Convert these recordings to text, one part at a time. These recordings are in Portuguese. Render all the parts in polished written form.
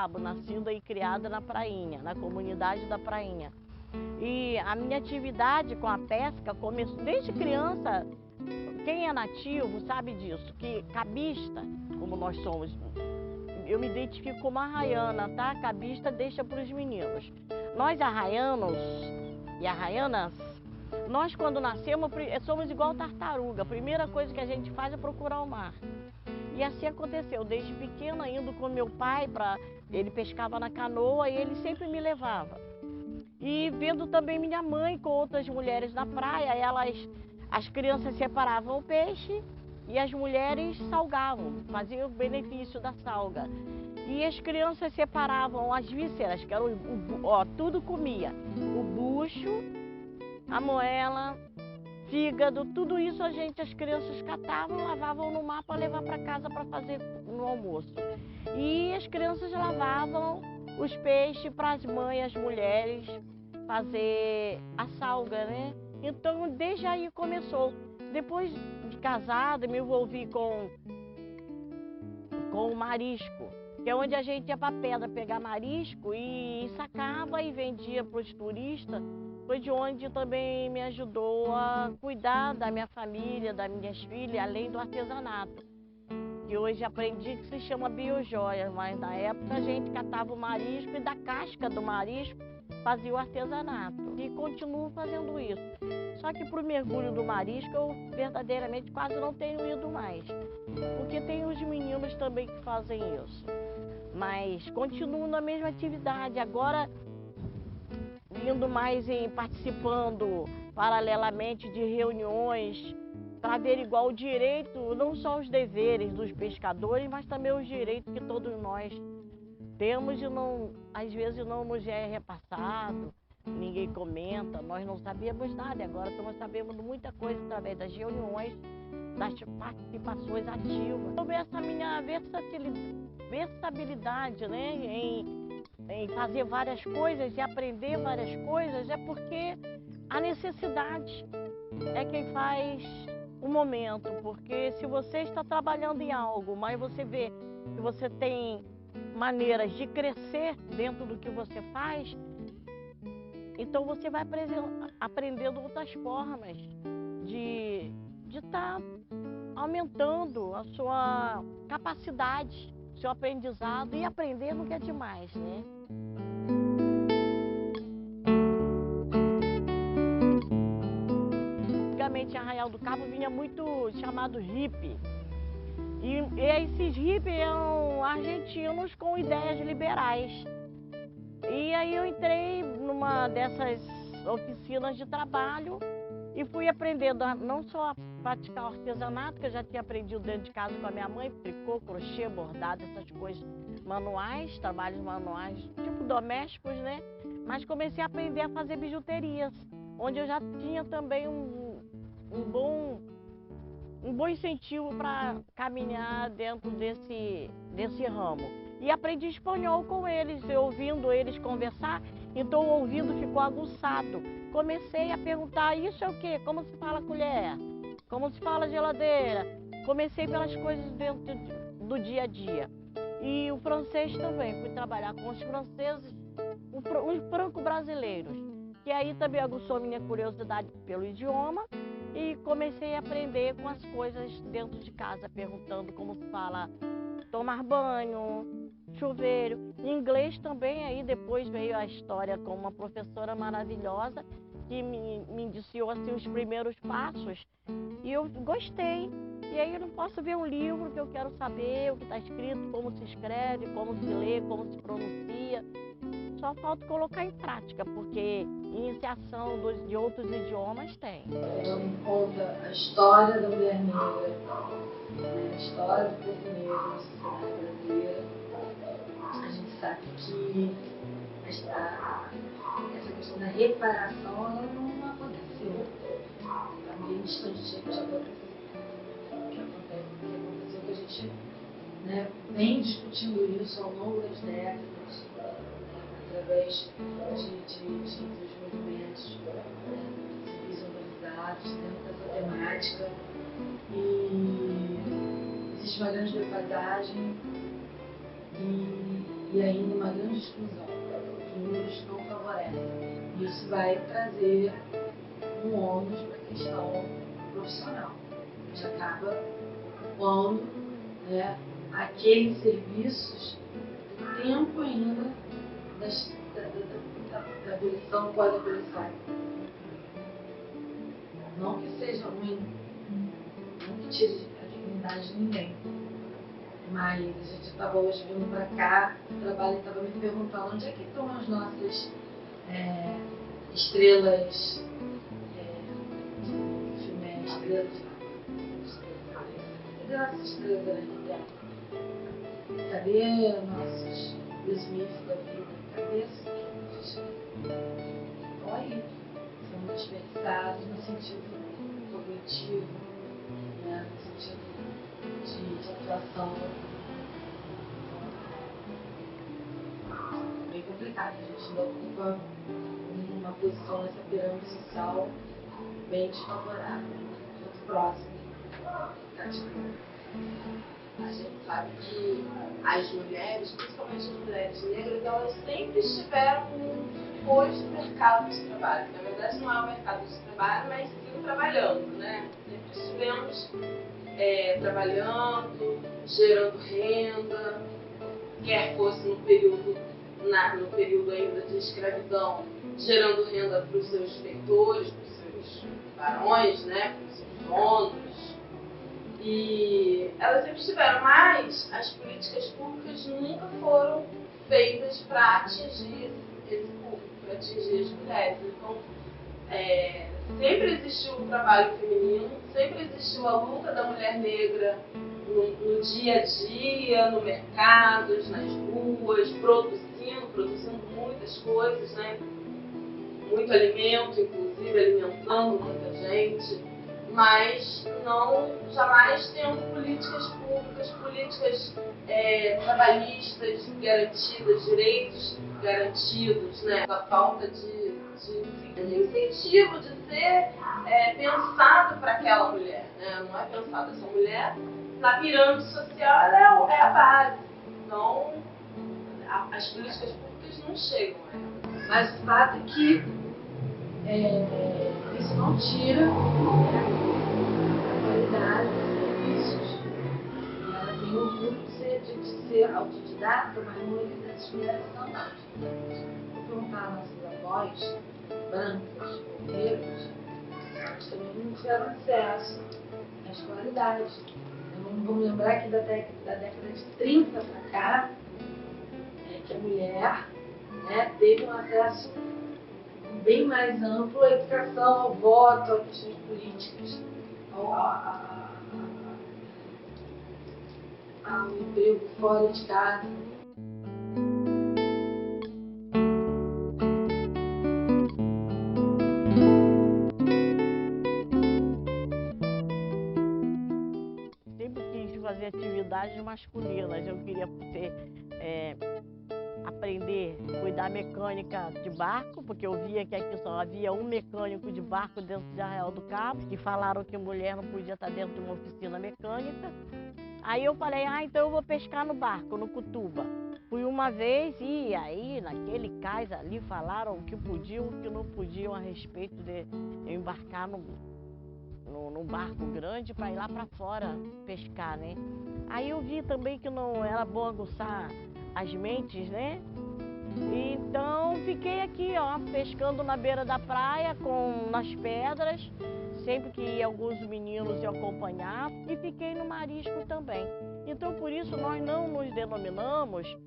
Cabo, nascida e criada na Prainha, na comunidade da Prainha. E a minha atividade com a pesca começou desde criança. Quem é nativo sabe disso, que cabista, como nós somos, eu me identifico como arraiana, tá? Cabista deixa para os meninos. Nós arraianos e arraianas, nós quando nascemos somos igual tartaruga. A primeira coisa que a gente faz é procurar o mar. E assim aconteceu, desde pequena, indo com meu pai, ele pescava na canoa e ele sempre me levava. E vendo também minha mãe com outras mulheres na praia, as crianças separavam o peixe e as mulheres salgavam, faziam o benefício da salga. E as crianças separavam as vísceras, que eram, tudo comia. O bucho, a moela, fígado, tudo isso as crianças catavam, lavavam no mar para levar para casa para fazer no almoço. E as crianças lavavam os peixes para as mães, as mulheres, fazer a salga, né? Então, desde aí começou. Depois de casada, me envolvi com o marisco, que é onde a gente ia para a pedra pegar marisco e sacava e vendia para os turistas. Foi de onde também me ajudou a cuidar da minha família, das minhas filhas, além do artesanato. Que hoje aprendi que se chama biojoia, mas na época a gente catava o marisco e da casca do marisco fazia o artesanato. E continuo fazendo isso. Só que para o mergulho do marisco eu verdadeiramente quase não tenho ido mais. Porque tem os meninos também que fazem isso. Mas continuo na mesma atividade. Agora indo mais participando paralelamente de reuniões para averiguar o direito, não só os deveres dos pescadores, mas também os direitos que todos nós temos e às vezes não nos é repassado, ninguém comenta, nós não sabíamos nada, agora estamos sabendo muita coisa através das reuniões, das participações ativas. Sobre essa minha versatilidade, né, em fazer várias coisas e aprender várias coisas, é porque a necessidade é quem faz o momento. Porque se você está trabalhando em algo, mas você vê que você tem maneiras de crescer dentro do que você faz, então você vai aprendendo outras formas de estar aumentando a sua capacidade, seu aprendizado, e aprender nunca é demais, né? Antigamente, em Arraial do Cabo vinha muito chamado hippie. E esses hippies eram argentinos com ideias liberais. E aí eu entrei numa dessas oficinas de trabalho e fui aprendendo não só a praticar o artesanato, que eu já tinha aprendido dentro de casa com a minha mãe, tricô, crochê, bordado, essas coisas manuais, trabalhos manuais, tipo domésticos, né? Mas comecei a aprender a fazer bijuterias, onde eu já tinha também um bom incentivo para caminhar dentro desse ramo. E aprendi espanhol com eles, ouvindo eles conversar, então o ouvido ficou aguçado. Comecei a perguntar, isso é o quê? Como se fala colher? Como se fala geladeira? Comecei pelas coisas dentro do dia a dia. E o francês também, fui trabalhar com os franceses, os franco-brasileiros, que aí também aguçou minha curiosidade pelo idioma. E comecei a aprender com as coisas dentro de casa, perguntando como se fala tomar banho, chuveiro. Em inglês também, aí depois veio a história com uma professora maravilhosa que me indiciou assim, os primeiros passos. E eu gostei. E aí eu não posso ver um livro que eu quero saber o que está escrito, como se escreve, como se lê, como se pronuncia. Só falta colocar em prática, porque iniciação de outros idiomas tem. Levando em conta a história da mulher negra, a história do povo negro na sociedade brasileira, a gente sabe que essa questão da reparação ela não aconteceu da mesma instantinha que aconteceu, que a gente vem discutindo isso ao longo das décadas, através dos movimentos civis organizados dentro dessa temática. E existe uma grande defasagem e e ainda uma grande exclusão. Os números não favorecem. Isso vai trazer um ônus para a questão profissional. A gente acaba ocupando, né, aqueles serviços do tempo ainda da abolição, pós-abolição. Não que seja ruim, não que tire a dignidade de ninguém, mas a gente estava hoje vindo para cá, o trabalho estava me perguntando onde é que estão as nossas estrelas, cadê nossas estrelas da Terra? Cadê nossos Will Smith da vida? Cadê esses? Estão aí, são desperdiçados no sentido cognitivo, né? No sentido de atuação. É bem complicado, a gente ainda ocupa uma posição nessa pirâmide social bem desfavorável, muito próximo. A gente sabe que as mulheres, principalmente as mulheres negras, elas sempre estiveram depois do mercado de trabalho. Na verdade, não é o mercado de trabalho, mas sim trabalhando, né? Sempre estivemos trabalhando, gerando renda, quer fosse no período ainda de escravidão, gerando renda para os seus feitores, para os seus barões, né? Para os seus donos. E elas sempre estiveram, mas as políticas públicas nunca foram feitas para atingir esse público, para atingir as mulheres. Então, sempre existiu o trabalho feminino, sempre existiu a luta da mulher negra no dia a dia, no mercado, nas ruas, produzindo muitas coisas, né? Muito alimento, inclusive alimentando muita gente. Mas jamais tendo políticas públicas, políticas trabalhistas garantidas, direitos garantidos, né? A falta de incentivo de ser pensado para aquela mulher, né? Não é pensado essa mulher na pirâmide social, ela é a base. Então, as políticas públicas não chegam a ela. Mas o fato é que isso não tira, né, a qualidade dos serviços. E ela tem orgulho de ser autodidata, mas muitas dessas mulheres são autodidatas. Vou perguntar às nossas avós, brancas, negras, elas também não tiveram acesso à escolaridade. Vamos lembrar que da década de 30 para cá, que a mulher, né, teve um acesso bem mais amplo à educação, ao voto, a questões políticas, ao emprego fora de casa. Sempre quis fazer atividades masculinas, eu queria aprender a cuidar mecânica de barco, porque eu via que aqui só havia um mecânico de barco dentro de Arraial do Cabo, e falaram que mulher não podia estar dentro de uma oficina mecânica. Aí eu falei, então eu vou pescar no barco, no Cutuba. Fui uma vez e aí naquele cais ali falaram o que podiam, o que não podiam a respeito de eu embarcar no barco grande para ir lá para fora pescar, né? Aí eu vi também que não era bom aguçar as mentes, né? Então fiquei aqui, ó, pescando na beira da praia, nas pedras. Sempre que ia alguns meninos eu acompanhava e fiquei no marisco também. Então por isso nós não nos denominamos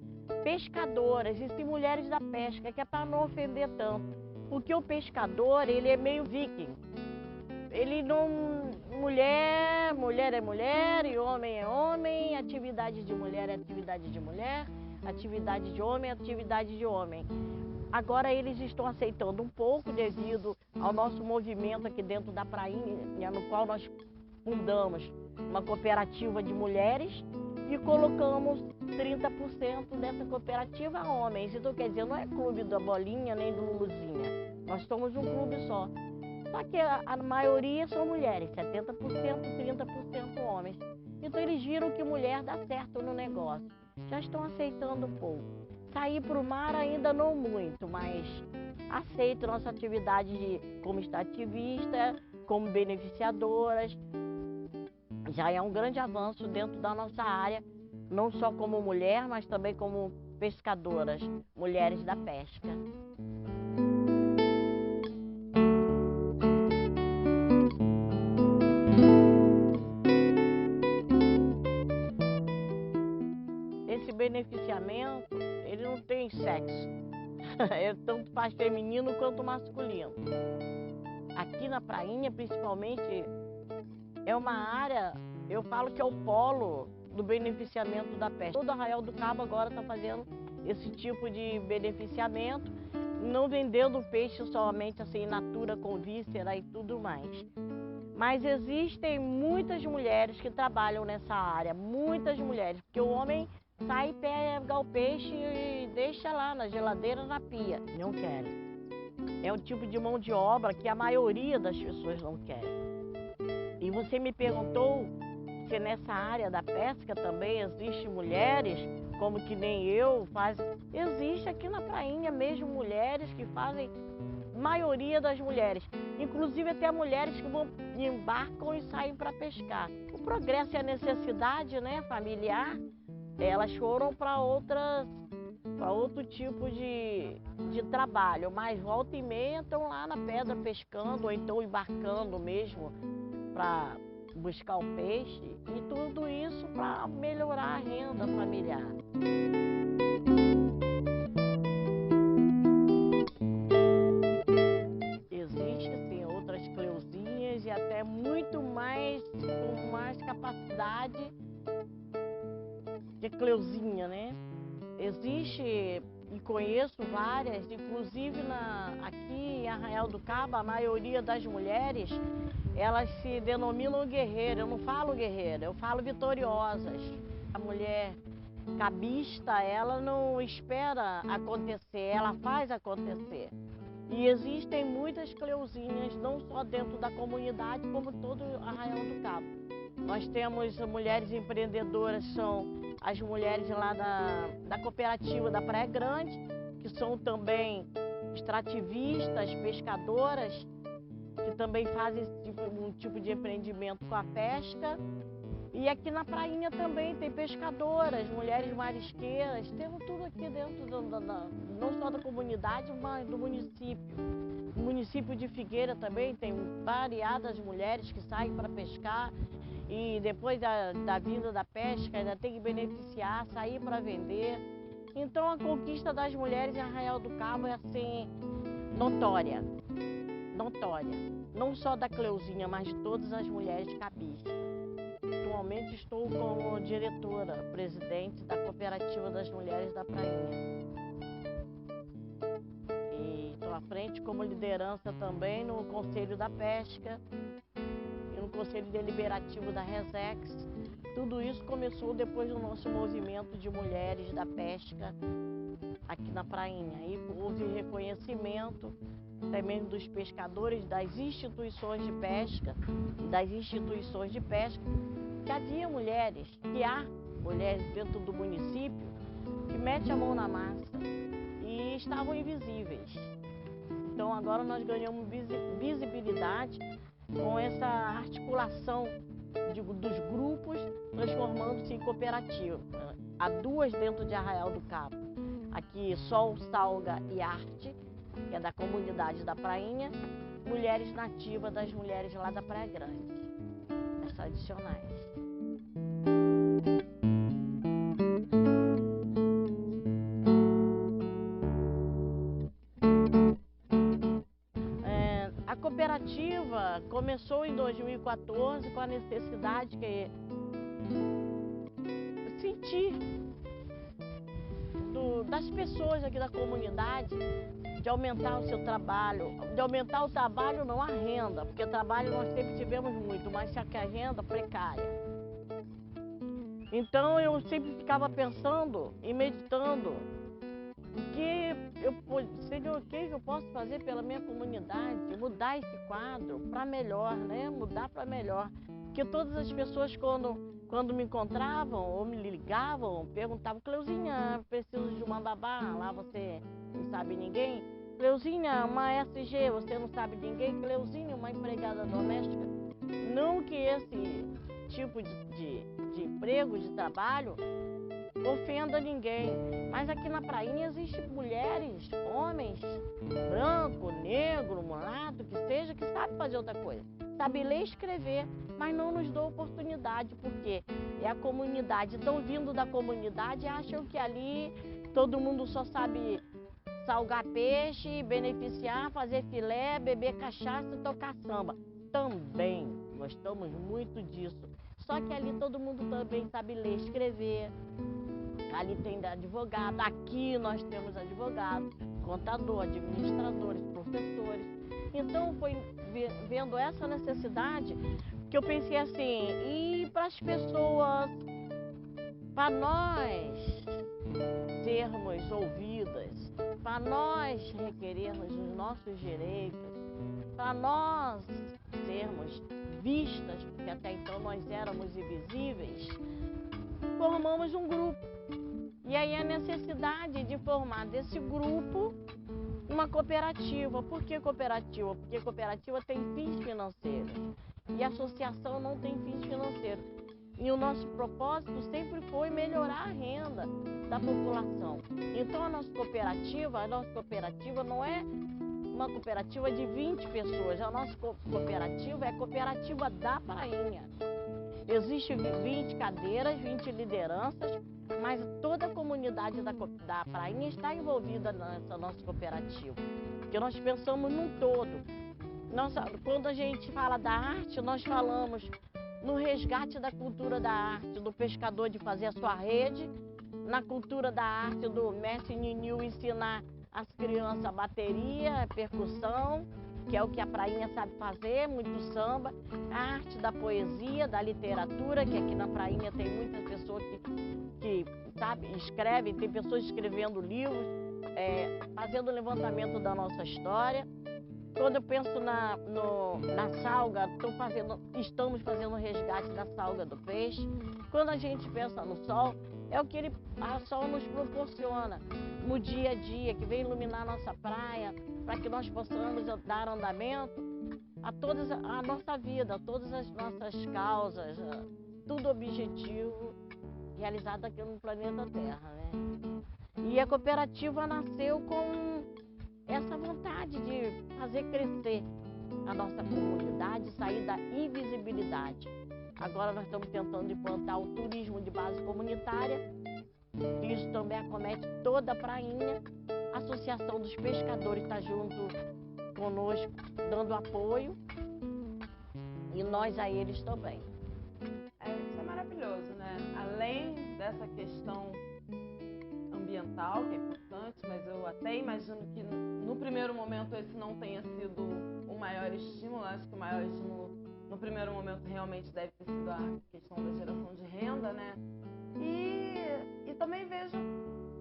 pescadoras, e sim mulheres da pesca, que é para não ofender tanto. Porque o pescador, ele é meio viking. Ele não... Mulher é mulher e homem é homem, atividade de mulher é atividade de mulher, atividade de homem é atividade de homem. Agora eles estão aceitando um pouco devido ao nosso movimento aqui dentro da prainha, no qual nós fundamos uma cooperativa de mulheres e colocamos 30% dessa cooperativa a homens. Então quer dizer, não é clube da bolinha nem do Luluzinha, nós somos um clube só. Só que a maioria são mulheres, 70%, 30% homens. Então eles viram que mulher dá certo no negócio. Já estão aceitando um pouco. sair para o mar ainda não muito, mas aceito nossa atividade como extrativista, como beneficiadoras. Já é um grande avanço dentro da nossa área, não só como mulher, mas também como pescadoras, mulheres da pesca. Esse beneficiamento, ele não tem sexo, ele tanto faz feminino quanto masculino. Aqui na prainha, principalmente, é uma área, eu falo que é o polo do beneficiamento da pesca. Todo Arraial do Cabo agora está fazendo esse tipo de beneficiamento, não vendendo peixe somente assim, in natura, com víscera e tudo mais. Mas existem muitas mulheres que trabalham nessa área, muitas mulheres, porque o homem sai, pega o peixe e deixa lá na geladeira, na pia. Não querem. É um tipo de mão de obra que a maioria das pessoas não querem. E você me perguntou se nessa área da pesca também existem mulheres, como que nem eu, existe aqui na prainha mesmo mulheres que fazem, maioria das mulheres, inclusive até mulheres que embarcam e saem para pescar. O progresso e a necessidade, né, familiar, elas foram para outro tipo de trabalho, mas volta e meia estão lá na pedra pescando ou então embarcando mesmo para buscar o peixe, e tudo isso para melhorar a renda familiar. Existem sim outras cleuzinhas e até muito mais, com mais capacidade de cleuzinha, né? Existe e conheço várias, inclusive aqui em Arraial do Cabo, a maioria das mulheres, elas se denominam guerreiras. Eu não falo guerreira, eu falo vitoriosas. A mulher cabista, ela não espera acontecer, ela faz acontecer. E existem muitas cleuzinhas, não só dentro da comunidade, como todo Arraial do Cabo. Nós temos mulheres empreendedoras, são as mulheres lá da cooperativa da Praia Grande, que são também extrativistas, pescadoras, que também fazem um tipo de empreendimento com a pesca. E aqui na prainha também tem pescadoras, mulheres marisqueiras, temos tudo aqui dentro, não só da comunidade, mas do município. No município de Figueira também tem variadas mulheres que saem para pescar e depois da vinda da pesca ainda tem que beneficiar, sair para vender. Então a conquista das mulheres em Arraial do Cabo é assim, notória. Não só da Cleuzinha, mas de todas as mulheres cabistas. Atualmente estou como diretora, presidente da Cooperativa das Mulheres da Prainha. E estou à frente como liderança também no Conselho da Pesca e no Conselho Deliberativo da Resex. Tudo isso começou depois do nosso movimento de mulheres da pesca aqui na Prainha. E houve reconhecimento também dos pescadores, das instituições de pesca e das instituições de pesca, que havia mulheres, que há mulheres dentro do município que metem a mão na massa e estavam invisíveis. Então agora nós ganhamos visibilidade com essa articulação dos grupos, transformando-se em cooperativa. Há duas dentro de Arraial do Cabo. Aqui Sol, Salga e Arte, que é da comunidade da Prainha, mulheres nativas das mulheres lá da Praia Grande, as tradicionais. A cooperativa começou em 2014 com a necessidade que senti das pessoas aqui da comunidade de aumentar o seu trabalho, não a renda, porque trabalho nós sempre tivemos muito, mas só que a renda precária. Então eu sempre ficava pensando e meditando Senhor, o que eu posso fazer pela minha comunidade, mudar esse quadro para melhor, né? Mudar para melhor. Porque todas as pessoas, quando quando me encontravam ou me ligavam, perguntavam: Cleuzinha, preciso de uma babá, lá você não sabe ninguém? Cleuzinha, uma SG, você não sabe ninguém? Cleuzinha, uma empregada doméstica. Não que esse tipo de emprego, de trabalho, ofenda ninguém, mas aqui na prainha existem mulheres, homens, branco, negro, mulato, que seja, que sabe fazer outra coisa, sabe ler e escrever, mas não nos dão oportunidade, porque é a comunidade, estão vindo da comunidade e acham que ali todo mundo só sabe salgar peixe, beneficiar, fazer filé, beber cachaça e tocar samba. Também gostamos muito disso, só que ali todo mundo também sabe ler e escrever. Ali tem advogado, aqui nós temos advogado, contador, administradores, professores. Então foi vendo essa necessidade que eu pensei assim, e para as pessoas, para nós sermos ouvidas, para nós requerermos os nossos direitos, para nós sermos vistas, porque até então nós éramos invisíveis, formamos um grupo. E aí a necessidade de formar desse grupo uma cooperativa. Por que cooperativa? Porque cooperativa tem fins financeiros e a associação não tem fins financeiros. E o nosso propósito sempre foi melhorar a renda da população. Então a nossa cooperativa não é uma cooperativa de 20 pessoas, a nossa cooperativa é a cooperativa da prainha. Existem 20 cadeiras, 20 lideranças, mas toda a comunidade da prainha está envolvida nessa nossa cooperativa, porque nós pensamos num todo. Quando a gente fala da arte, nós falamos no resgate da cultura da arte, do pescador de fazer a sua rede, na cultura da arte do mestre Ninil ensinar as crianças a bateria, a percussão, que é o que a prainha sabe fazer, muito samba, a arte da poesia, da literatura, que aqui na prainha tem muitas pessoas que sabe, escrevem, tem pessoas escrevendo livros, fazendo o levantamento da nossa história. Quando eu penso na salga, estamos fazendo o resgate da salga do peixe. Quando a gente pensa no sol, é o que a sol nos proporciona no dia a dia, que vem iluminar a nossa praia, para que nós possamos dar andamento a nossa vida, a todas as nossas causas, tudo objetivo realizado aqui no planeta Terra, né? E a cooperativa nasceu com essa vontade de fazer crescer a nossa comunidade, sair da invisibilidade. Agora nós estamos tentando implantar o turismo de base comunitária. Isso também acomete toda a prainha. A Associação dos Pescadores está junto conosco, dando apoio, e nós a eles também. Isso é maravilhoso, né? Além dessa questão ambiental, que é importante, mas eu até imagino que no primeiro momento esse não tenha sido o maior estímulo. Acho que o maior estímulo no primeiro momento realmente deve ter sido a questão da geração de renda, né? E também vejo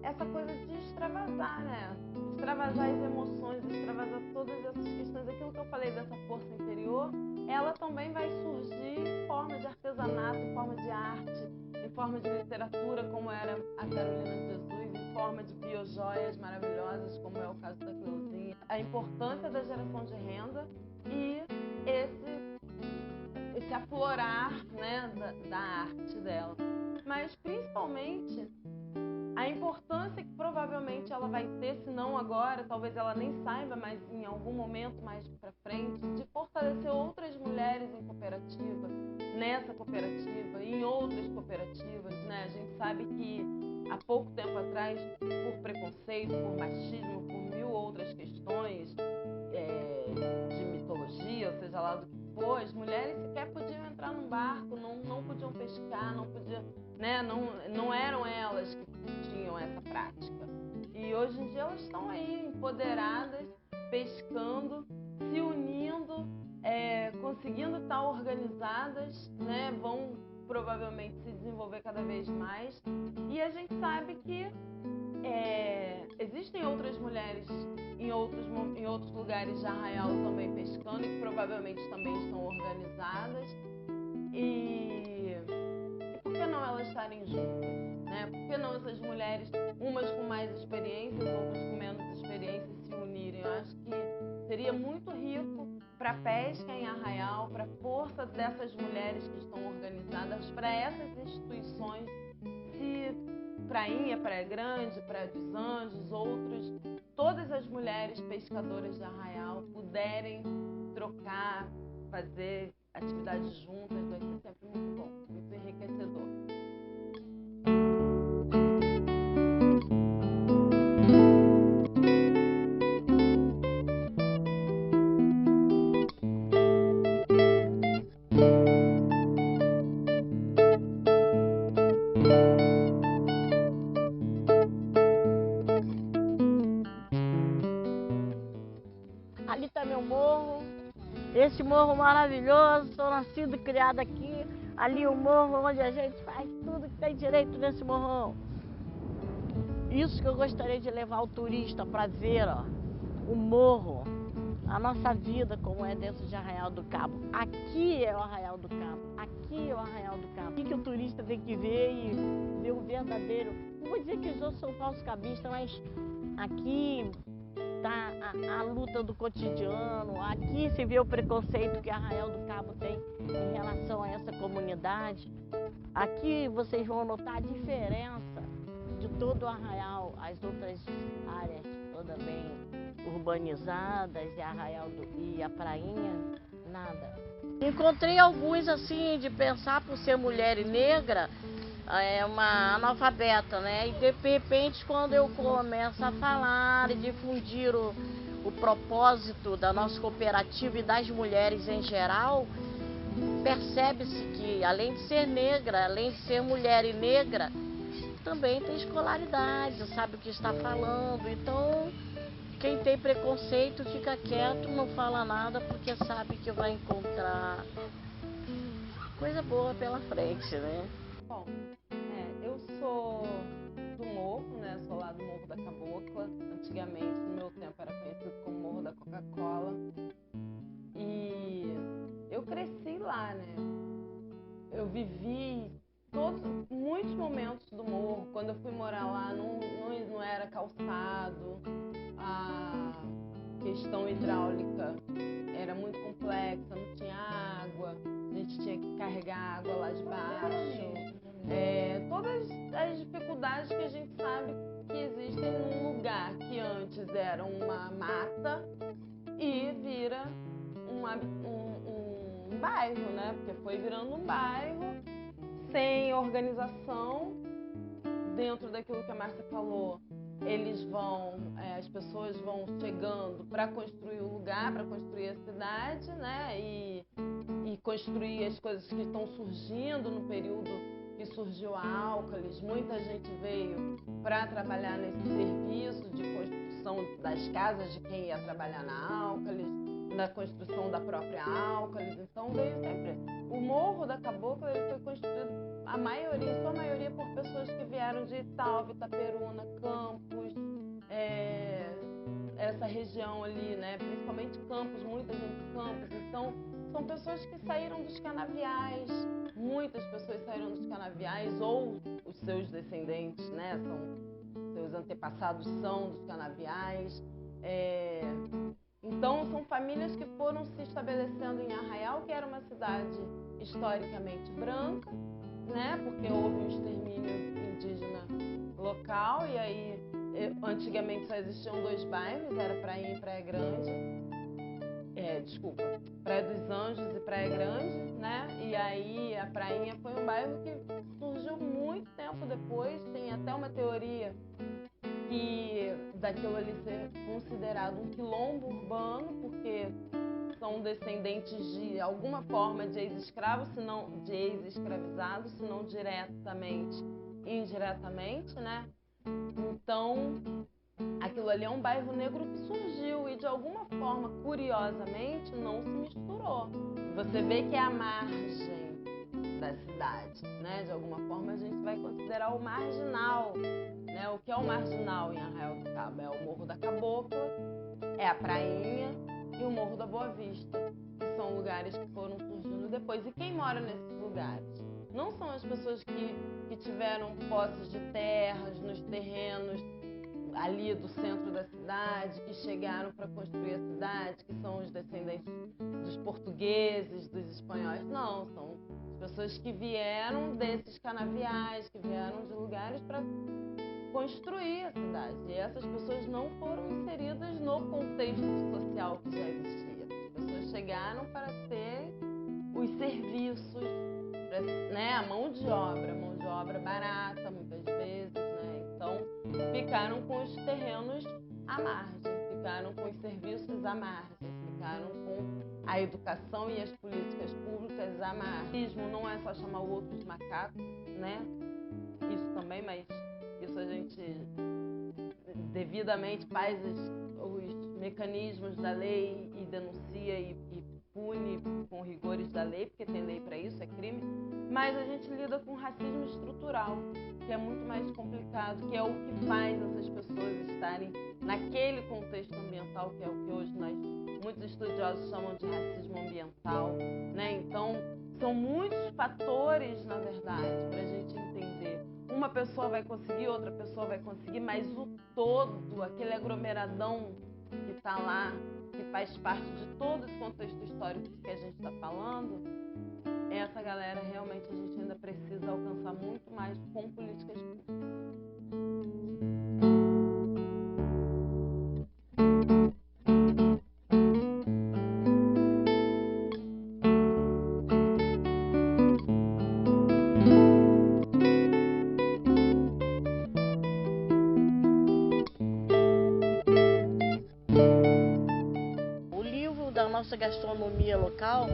essa coisa de extravasar, né? Extravasar as emoções, extravasar todas essas questões. Aquilo que eu falei dessa força interior, ela também vai surgir em forma de artesanato, em forma de arte, em forma de literatura, como era a Carolina de Jesus, em forma de biojoias maravilhosas, como é o caso da Cleuzinha. A importância da geração de renda e esse aflorar, né, da arte dela. Mas, principalmente, a importância que provavelmente ela vai ter, se não agora, talvez ela nem saiba, mas em algum momento mais para frente, de fortalecer outras mulheres em cooperativa, nessa cooperativa e em outras cooperativas, né? A gente sabe que há pouco tempo atrás, por preconceito, por machismo, por mil outras questões de mitologia, ou seja lá do que for, as mulheres sequer podiam entrar num barco, não podiam pescar, não podiam, né? Não eram elas que tinham essa prática. E hoje em dia elas estão aí empoderadas, pescando, se unindo, conseguindo estar organizadas, né? Vão provavelmente se desenvolver cada vez mais. E a gente sabe que existem outras mulheres em outros lugares de Arraial também pescando e que provavelmente também estão organizadas. E que não elas estarem juntas, né? Por que não essas mulheres, umas com mais experiências, outras com menos experiência, se unirem? Eu acho que seria muito rico para a pesca em Arraial, para a força dessas mulheres que estão organizadas, para essas instituições, se Prainha, Praia Grande, Praia dos Anjos, outros, todas as mulheres pescadoras de Arraial puderem trocar, fazer atividades juntas, vai ser sempre muito bom, muito enriquecedor. Ali está meu morro, esse morro maravilhoso, sou nascido e criado aqui. Ali o morro onde a gente faz tudo que tem direito nesse morrão. Isso que eu gostaria de levar o turista para ver, ó, o morro, a nossa vida como é dentro de Arraial do Cabo. Aqui é o Arraial do Cabo, aqui é o Arraial do Cabo. Aqui que o turista tem que ver e ver o verdadeiro. Não vou dizer que os outros são falsos cabistas, mas aqui tá a luta do cotidiano, aqui se vê o preconceito que Arraial do Cabo tem em relação a essa comunidade. Aqui vocês vão notar a diferença de todo o Arraial, as outras áreas todas bem urbanizadas, e Arraial e a Prainha, nada. Encontrei alguns assim de pensar por ser mulher e negra, é uma analfabeta, né? E de repente, quando eu começo a falar e difundir o propósito da nossa cooperativa e das mulheres em geral, percebe-se que, além de ser negra, além de ser mulher e negra, também tem escolaridade, sabe o que está falando. Então, quem tem preconceito fica quieto, não fala nada, porque sabe que vai encontrar coisa boa pela frente, né? Bom, eu sou do morro, né? Sou lá do Morro da Cabocla. Antigamente, no meu tempo, era conhecido como Morro da Coca-Cola. E eu cresci lá, né? Eu vivi muitos momentos do morro. Quando eu fui morar lá, não era calçado, a questão hidráulica era muito complexa, não tinha água, a gente tinha que carregar água lá de baixo. Todas as dificuldades que a gente sabe que existem num lugar que antes era uma mata e vira um bairro, né? Porque foi virando um bairro sem organização. Dentro daquilo que a Márcia falou, as pessoas vão chegando para construir o lugar, para construir a cidade, né? E construir as coisas que estão surgindo no período que surgiu a Álcalis. Muita gente veio para trabalhar nesse serviço de construção das casas de quem ia trabalhar na Álcalis, na construção da própria Álcalis. Então veio sempre. O Morro da Cabocla ele foi construído, em sua maioria, por pessoas que vieram de Italva, Itaperuna, Campos, essa região ali, né? Principalmente Campos, muita gente de Campos. Então, são pessoas que saíram dos canaviais, muitas pessoas saíram dos canaviais, ou os seus descendentes, né? Seus antepassados são dos canaviais. Então, são famílias que foram se estabelecendo em Arraial, que era uma cidade historicamente branca, né? Porque houve um extermínio indígena local, e aí, antigamente só existiam 2 bairros, era Prainha e Praia Grande. Praia dos Anjos e Praia Grande, né? E aí, a Prainha foi um bairro que surgiu muito tempo depois. Tem até uma teoria que daquilo ali ser considerado um quilombo urbano, porque são descendentes de alguma forma de ex-escravos, se não de ex-escravizados, se não diretamente, indiretamente, né? Então, aquilo ali é um bairro negro que surgiu e de alguma forma, curiosamente, não se misturou. Você vê que é a margem da cidade, né? De alguma forma a gente vai considerar o marginal, né? O que é o marginal em Arraial do Cabo? É o Morro da Cabocla, é a Prainha e o Morro da Boa Vista, que são lugares que foram surgindo depois. E quem mora nesses lugares? não são as pessoas que tiveram posses de terras nos terrenos ali do centro da cidade, que chegaram para construir a cidade, que são os descendentes dos portugueses, dos espanhóis. Não, são as pessoas que vieram desses canaviais, que vieram de lugares para construir a cidade. E essas pessoas não foram inseridas no contexto social que já existia. As pessoas chegaram para ter os serviços, né, a mão de obra barata, muitas vezes, né? Então, ficaram com os terrenos à margem, ficaram com os serviços à margem, ficaram com a educação e as políticas públicas à margem. Racismo não é só chamar o outro de macaco, né? Isso também, mas isso a gente devidamente faz os mecanismos da lei e denuncia e pune com rigores da lei, porque tem lei para isso, é crime. Mas a gente lida com racismo estrutural, que é muito mais complicado, que é o que faz essas pessoas estarem naquele contexto ambiental, que é o que hoje muitos estudiosos chamam de racismo ambiental, né? Então, são muitos fatores, na verdade, para a gente entender. Uma pessoa vai conseguir, outra pessoa vai conseguir, mas o todo, aquele aglomeradão que está lá, que faz parte de todo esse contexto histórico que a gente está falando, essa galera realmente a gente ainda precisa alcançar muito mais com políticas públicas. Nossa gastronomia local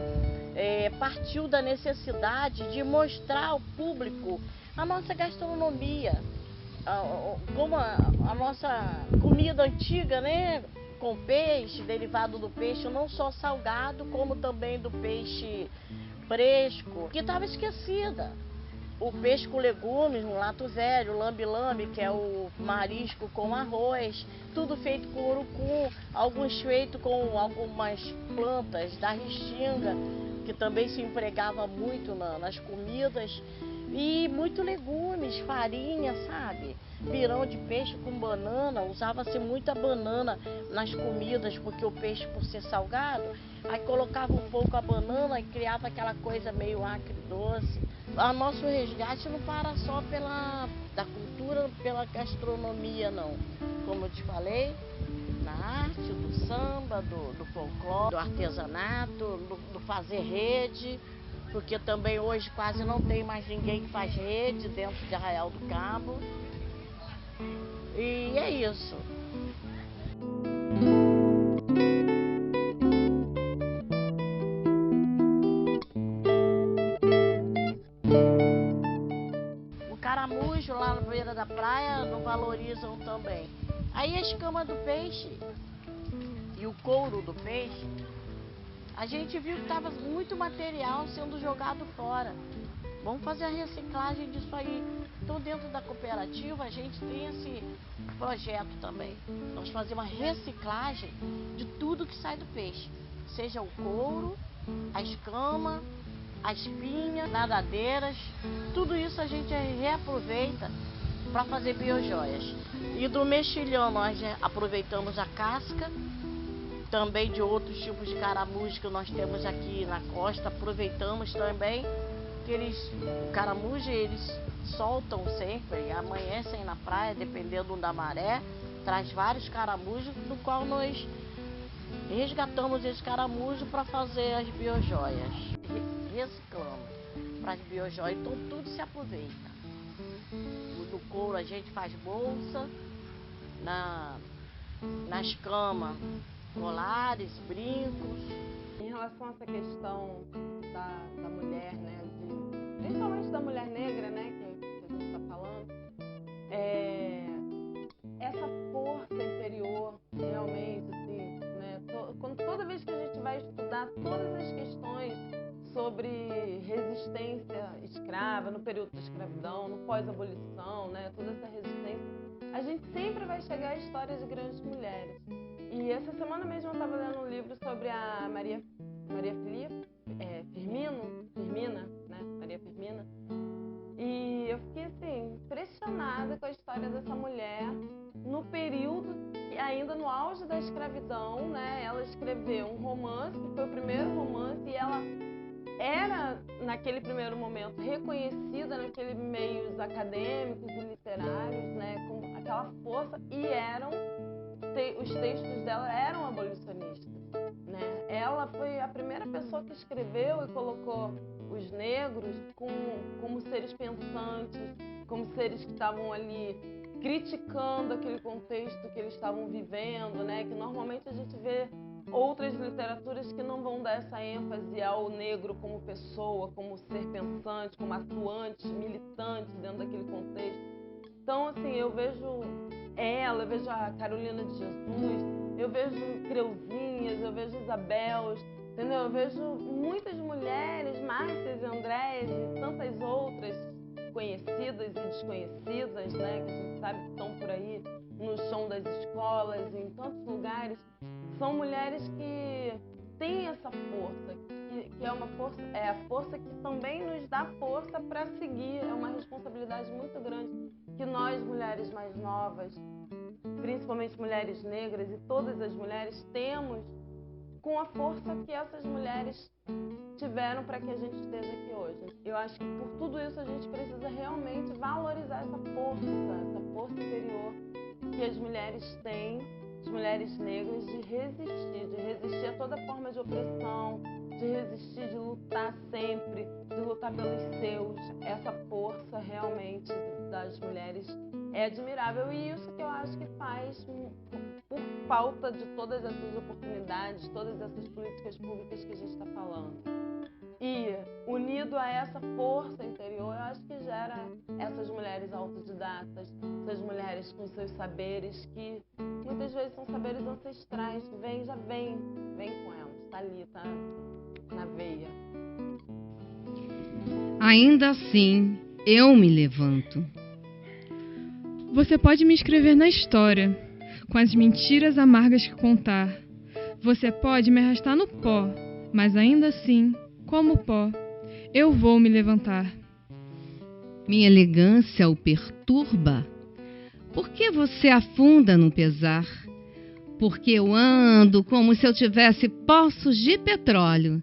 partiu da necessidade de mostrar ao público a nossa gastronomia, como a nossa comida antiga, né? Com peixe, derivado do peixe, não só salgado, como também do peixe fresco, que estava esquecida. O peixe com legumes, um lato velho, o lambe-lambe, que é o marisco com arroz, tudo feito com urucum, alguns feitos com algumas plantas da restinga, que também se empregava muito nas comidas, e muito legumes, farinha, sabe? Pirão de peixe com banana, usava-se muita banana nas comidas, porque o peixe, por ser salgado, aí colocava um pouco a banana e criava aquela coisa meio acre-doce. O nosso resgate não para só da cultura, pela gastronomia, não. Como eu te falei, na arte, do samba, do folclore, do artesanato, do fazer rede, porque também hoje quase não tem mais ninguém que faz rede dentro de Arraial do Cabo. E é isso. Caramujo lá na beira da praia não valorizam também. Aí a escama do peixe e o couro do peixe, a gente viu que estava muito material sendo jogado fora. Vamos fazer a reciclagem disso aí. Então, dentro da cooperativa, a gente tem esse projeto também. Nós fazemos a reciclagem de tudo que sai do peixe. Seja o couro, a escama, as espinhas, nadadeiras, tudo isso a gente reaproveita para fazer biojoias. E do mexilhão nós aproveitamos a casca, também de outros tipos de caramujo que nós temos aqui na costa, aproveitamos também, que o caramujo eles soltam sempre, amanhecem na praia, dependendo da maré, traz vários caramujos, do qual nós resgatamos esse caramujo para fazer as biojoias. Reciclamos para as biojoias, então tudo se aproveita. Do couro a gente faz bolsa, nas camas, colares, brincos. Em relação a essa questão da mulher, né, principalmente da mulher negra, né, que a gente está falando, essa força interior realmente, assim, né, toda vez que a gente vai estudar todas as questões sobre resistência escrava, no período da escravidão, no pós-abolição, né, toda essa resistência, a gente sempre vai chegar à história de grandes mulheres. E essa semana mesmo eu estava lendo um livro sobre a Maria Firmina, né, Maria Firmina, período, ainda no auge da escravidão, né? Ela escreveu um romance, que foi o primeiro romance, e ela era, naquele primeiro momento, reconhecida naqueles meios acadêmicos e literários, né? Com aquela força, e os textos dela eram abolicionistas, né? Ela foi a primeira pessoa que escreveu e colocou os negros como seres pensantes, como seres que estavam ali criticando aquele contexto que eles estavam vivendo, né? Que normalmente a gente vê outras literaturas que não vão dar essa ênfase ao negro como pessoa, como ser pensante, como atuante, militante dentro daquele contexto. Então, assim, eu vejo ela, eu vejo a Carolina de Jesus, eu vejo Creuzinhas, eu vejo Isabel, entendeu? Eu vejo muitas mulheres, Márcias e Andréas e tantas outras conhecidas e desconhecidas, né, que a gente sabe que estão por aí no chão das escolas e em tantos lugares. São mulheres que têm essa força, que é uma força, é a força que também nos dá força para seguir. É uma responsabilidade muito grande que nós, mulheres mais novas, principalmente mulheres negras e todas as mulheres, temos com a força que essas mulheres tiveram para que a gente esteja aqui hoje. Eu acho que por tudo isso a gente precisa realmente valorizar essa força interior que as mulheres têm, as mulheres negras, de resistir a toda forma de opressão, de resistir, de lutar sempre, de lutar pelos seus. Essa força realmente das mulheres é admirável, e isso que eu acho que faz, por falta de todas essas oportunidades, todas essas políticas públicas que a gente está falando. E, unido a essa força interior, eu acho que gera essas mulheres autodidatas, essas mulheres com seus saberes, que muitas vezes são saberes ancestrais, que vem com elas, está ali, está na veia. Ainda assim, eu me levanto. Você pode me escrever na história, com as mentiras amargas que contar. Você pode me arrastar no pó, mas ainda assim, como pó, eu vou me levantar. Minha elegância o perturba? Por que você afunda no pesar? Porque eu ando como se eu tivesse poços de petróleo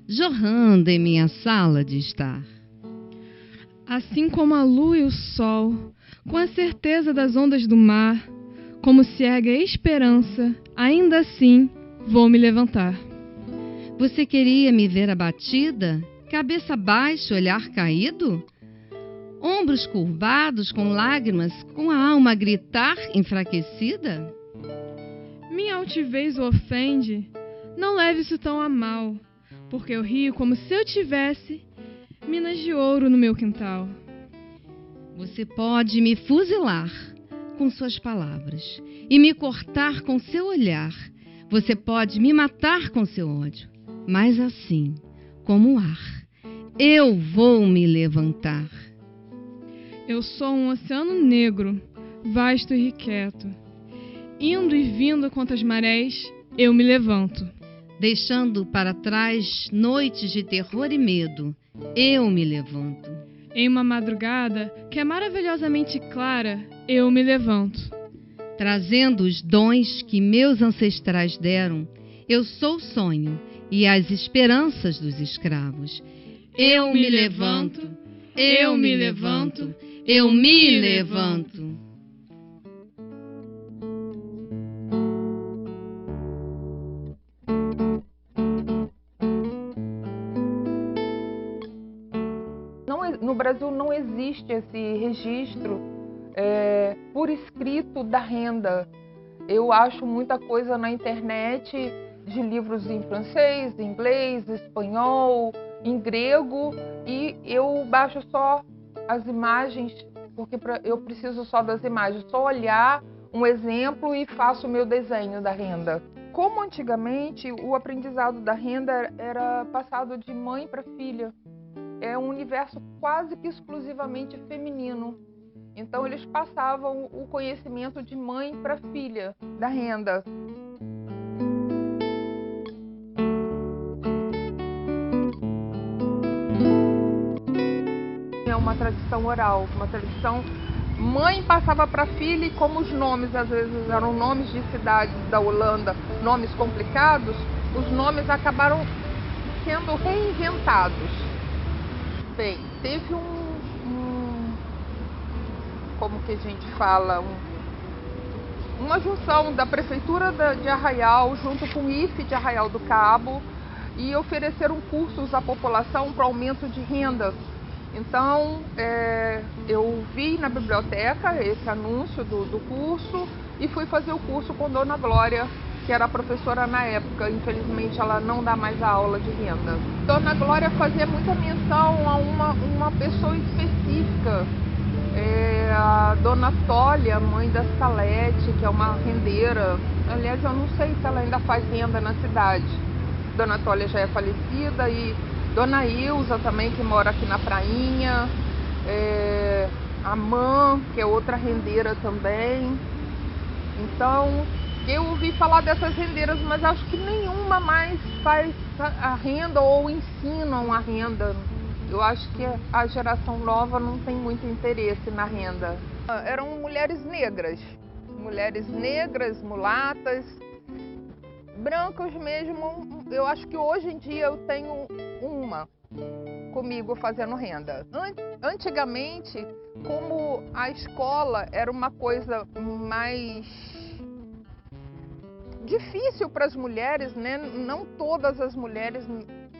jorrando em minha sala de estar. Assim como a lua e o sol, com a certeza das ondas do mar, como se ergue a esperança, ainda assim vou me levantar. Você queria me ver abatida, cabeça baixa, olhar caído? Ombros curvados, com lágrimas, com a alma a gritar enfraquecida? Minha altivez o ofende? Não leve isso tão a mal, porque eu rio como se eu tivesse minas de ouro no meu quintal. Você pode me fuzilar com suas palavras e me cortar com seu olhar. Você pode me matar com seu ódio, mas assim, como o ar, eu vou me levantar. Eu sou um oceano negro, vasto e irrequieto. Indo e vindo contra as marés, eu me levanto. Deixando para trás noites de terror e medo, eu me levanto. Em uma madrugada que é maravilhosamente clara, eu me levanto. Trazendo os dons que meus ancestrais deram, eu sou o sonho e as esperanças dos escravos. Eu me levanto, eu me levanto, eu me levanto. No Brasil não existe esse registro por escrito da renda. Eu acho muita coisa na internet de livros em francês, em inglês, espanhol, em grego, e eu baixo só as imagens, porque eu preciso só das imagens, só olhar um exemplo e faço o meu desenho da renda. Como antigamente o aprendizado da renda era passado de mãe para filha, é um universo quase que exclusivamente feminino. Então eles passavam o conhecimento de mãe para filha da renda. É uma tradição oral, uma tradição mãe passava para filha, e como os nomes às vezes eram nomes de cidades da Holanda, nomes complicados, os nomes acabaram sendo reinventados. Bem, teve como que a gente fala, uma junção da Prefeitura de Arraial junto com o IFE de Arraial do Cabo e ofereceram cursos à população para aumento de renda. Então, eu vi na biblioteca esse anúncio do curso e fui fazer o curso com Dona Glória, que era a professora na época. Infelizmente, ela não dá mais a aula de renda. Dona Glória fazia muita menção a uma pessoa específica, a Dona Tólia, mãe da Salete, que é uma rendeira. Aliás, eu não sei se ela ainda faz renda na cidade. Dona Tólia já é falecida, e Dona Ilza também, que mora aqui na Prainha, a Mã, que é outra rendeira também. Então, eu ouvi falar dessas rendeiras, mas acho que nenhuma mais faz a renda ou ensinam a renda. Eu acho que a geração nova não tem muito interesse na renda. Eram mulheres negras, mulatas, brancas mesmo. Eu acho que hoje em dia eu tenho uma comigo fazendo renda. Antigamente, como a escola era uma coisa mais difícil para as mulheres, né? Não todas as mulheres,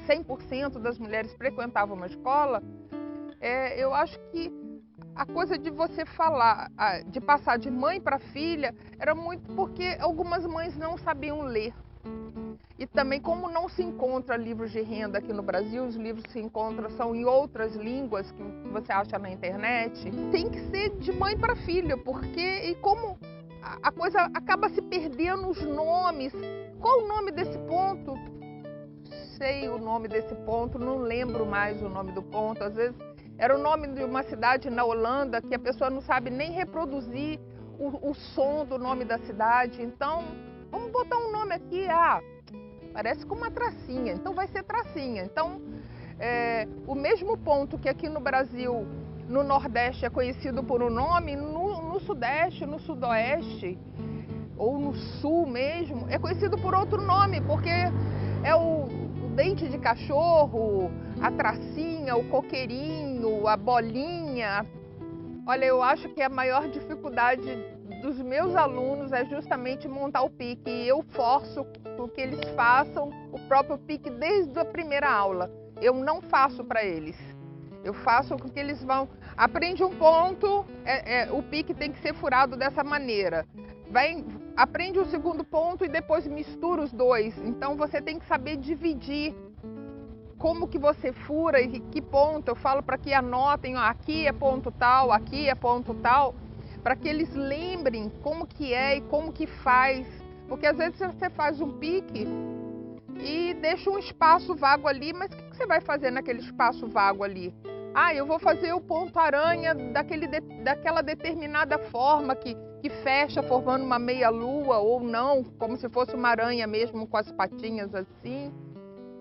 100% das mulheres frequentavam uma escola. Eu acho que a coisa de você falar, de passar de mãe para filha, era muito porque algumas mães não sabiam ler. E também, como não se encontra livros de renda aqui no Brasil, os livros que se encontram são em outras línguas que você acha na internet, tem que ser de mãe para filha, porque como a coisa acaba se perdendo os nomes. Qual o nome desse ponto? Sei o nome desse ponto, não lembro mais o nome do ponto. Às vezes era o nome de uma cidade na Holanda que a pessoa não sabe nem reproduzir o som do nome da cidade. Então, vamos botar um nome aqui, parece com uma tracinha, então vai ser tracinha. Então, o mesmo ponto que aqui no Brasil, no Nordeste, é conhecido por um nome, no Sudeste, no Sudoeste, ou no Sul mesmo, é conhecido por outro nome, porque é o dente de cachorro, a tracinha, o coqueirinho, a bolinha. Olha, eu acho que a maior dificuldade dos meus alunos é justamente montar o pique. E eu forço que eles façam o próprio pique desde a primeira aula. Eu não faço para eles. Eu faço com que eles vão... Aprende um ponto, o pique tem que ser furado dessa maneira. Aprende o segundo ponto e depois mistura os dois. Então você tem que saber dividir como que você fura e que ponto. Eu falo para que anotem, aqui é ponto tal, aqui é ponto tal, para que eles lembrem como que é e como que faz. Porque às vezes você faz um pique e deixa um espaço vago ali, mas o que você vai fazer naquele espaço vago ali? Eu vou fazer o ponto aranha daquela determinada forma que fecha formando uma meia-lua ou não, como se fosse uma aranha mesmo com as patinhas assim.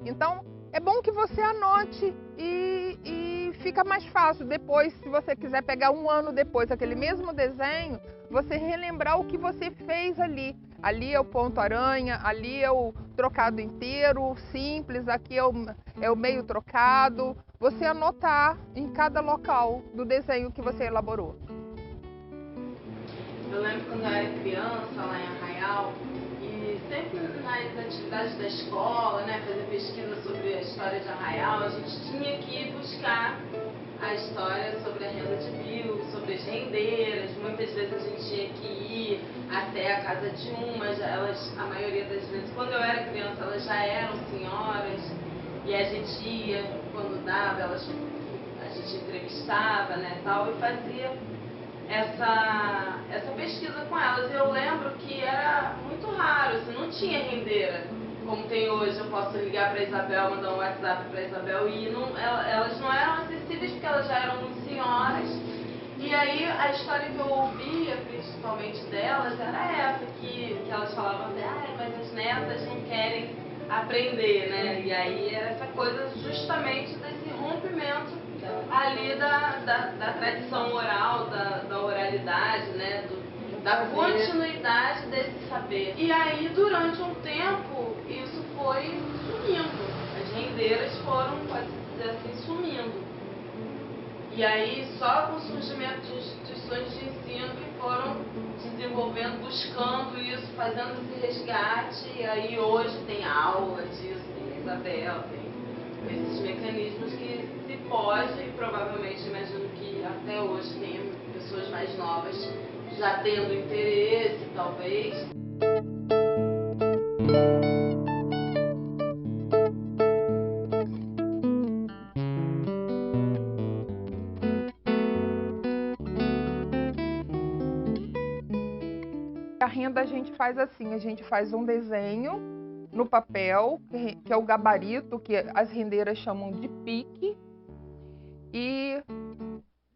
Então, é bom que você anote e fica mais fácil depois, se você quiser pegar um ano depois aquele mesmo desenho, você relembrar o que você fez ali. Ali é o ponto aranha, ali é o trocado inteiro, simples, aqui é o meio trocado. Você anotar em cada local do desenho que você elaborou. Eu lembro quando eu era criança, lá em Arraial, e sempre nas atividades da escola, né, fazer pesquisa sobre a história de Arraial, a gente tinha que buscar a história sobre a renda de bico, sobre as rendeiras. Muitas vezes a gente tinha que ir até a casa de umas, a maioria das vezes, quando eu era criança, elas já eram senhoras, e a gente ia, quando dava, a gente entrevistava, né, tal, e fazia essa pesquisa com elas. E eu lembro que era muito raro, assim, não tinha rendeira como tem hoje. Eu posso ligar para a Isabel, mandar um WhatsApp para a Isabel, e elas não eram acessíveis porque elas já eram muito senhoras. E aí a história que eu ouvia, principalmente delas, era essa, que elas falavam até, mas as netas não querem aprender, né? E aí era essa coisa justamente desse rompimento ali da tradição oral, da oralidade, né? Da continuidade desse saber. E aí, durante um tempo, isso foi sumindo. As rendeiras foram, pode dizer assim, sumindo. E aí, só com o surgimento de instituições de ensino que foram desenvolvendo, buscando isso, fazendo esse resgate. E aí, hoje tem aula disso, tem a Isabel, tem esses mecanismos que se pode, e provavelmente imagino que até hoje tem pessoas mais novas já tendo interesse, talvez. A renda a gente faz assim, a gente faz um desenho no papel, que é o gabarito, que as rendeiras chamam de pique, e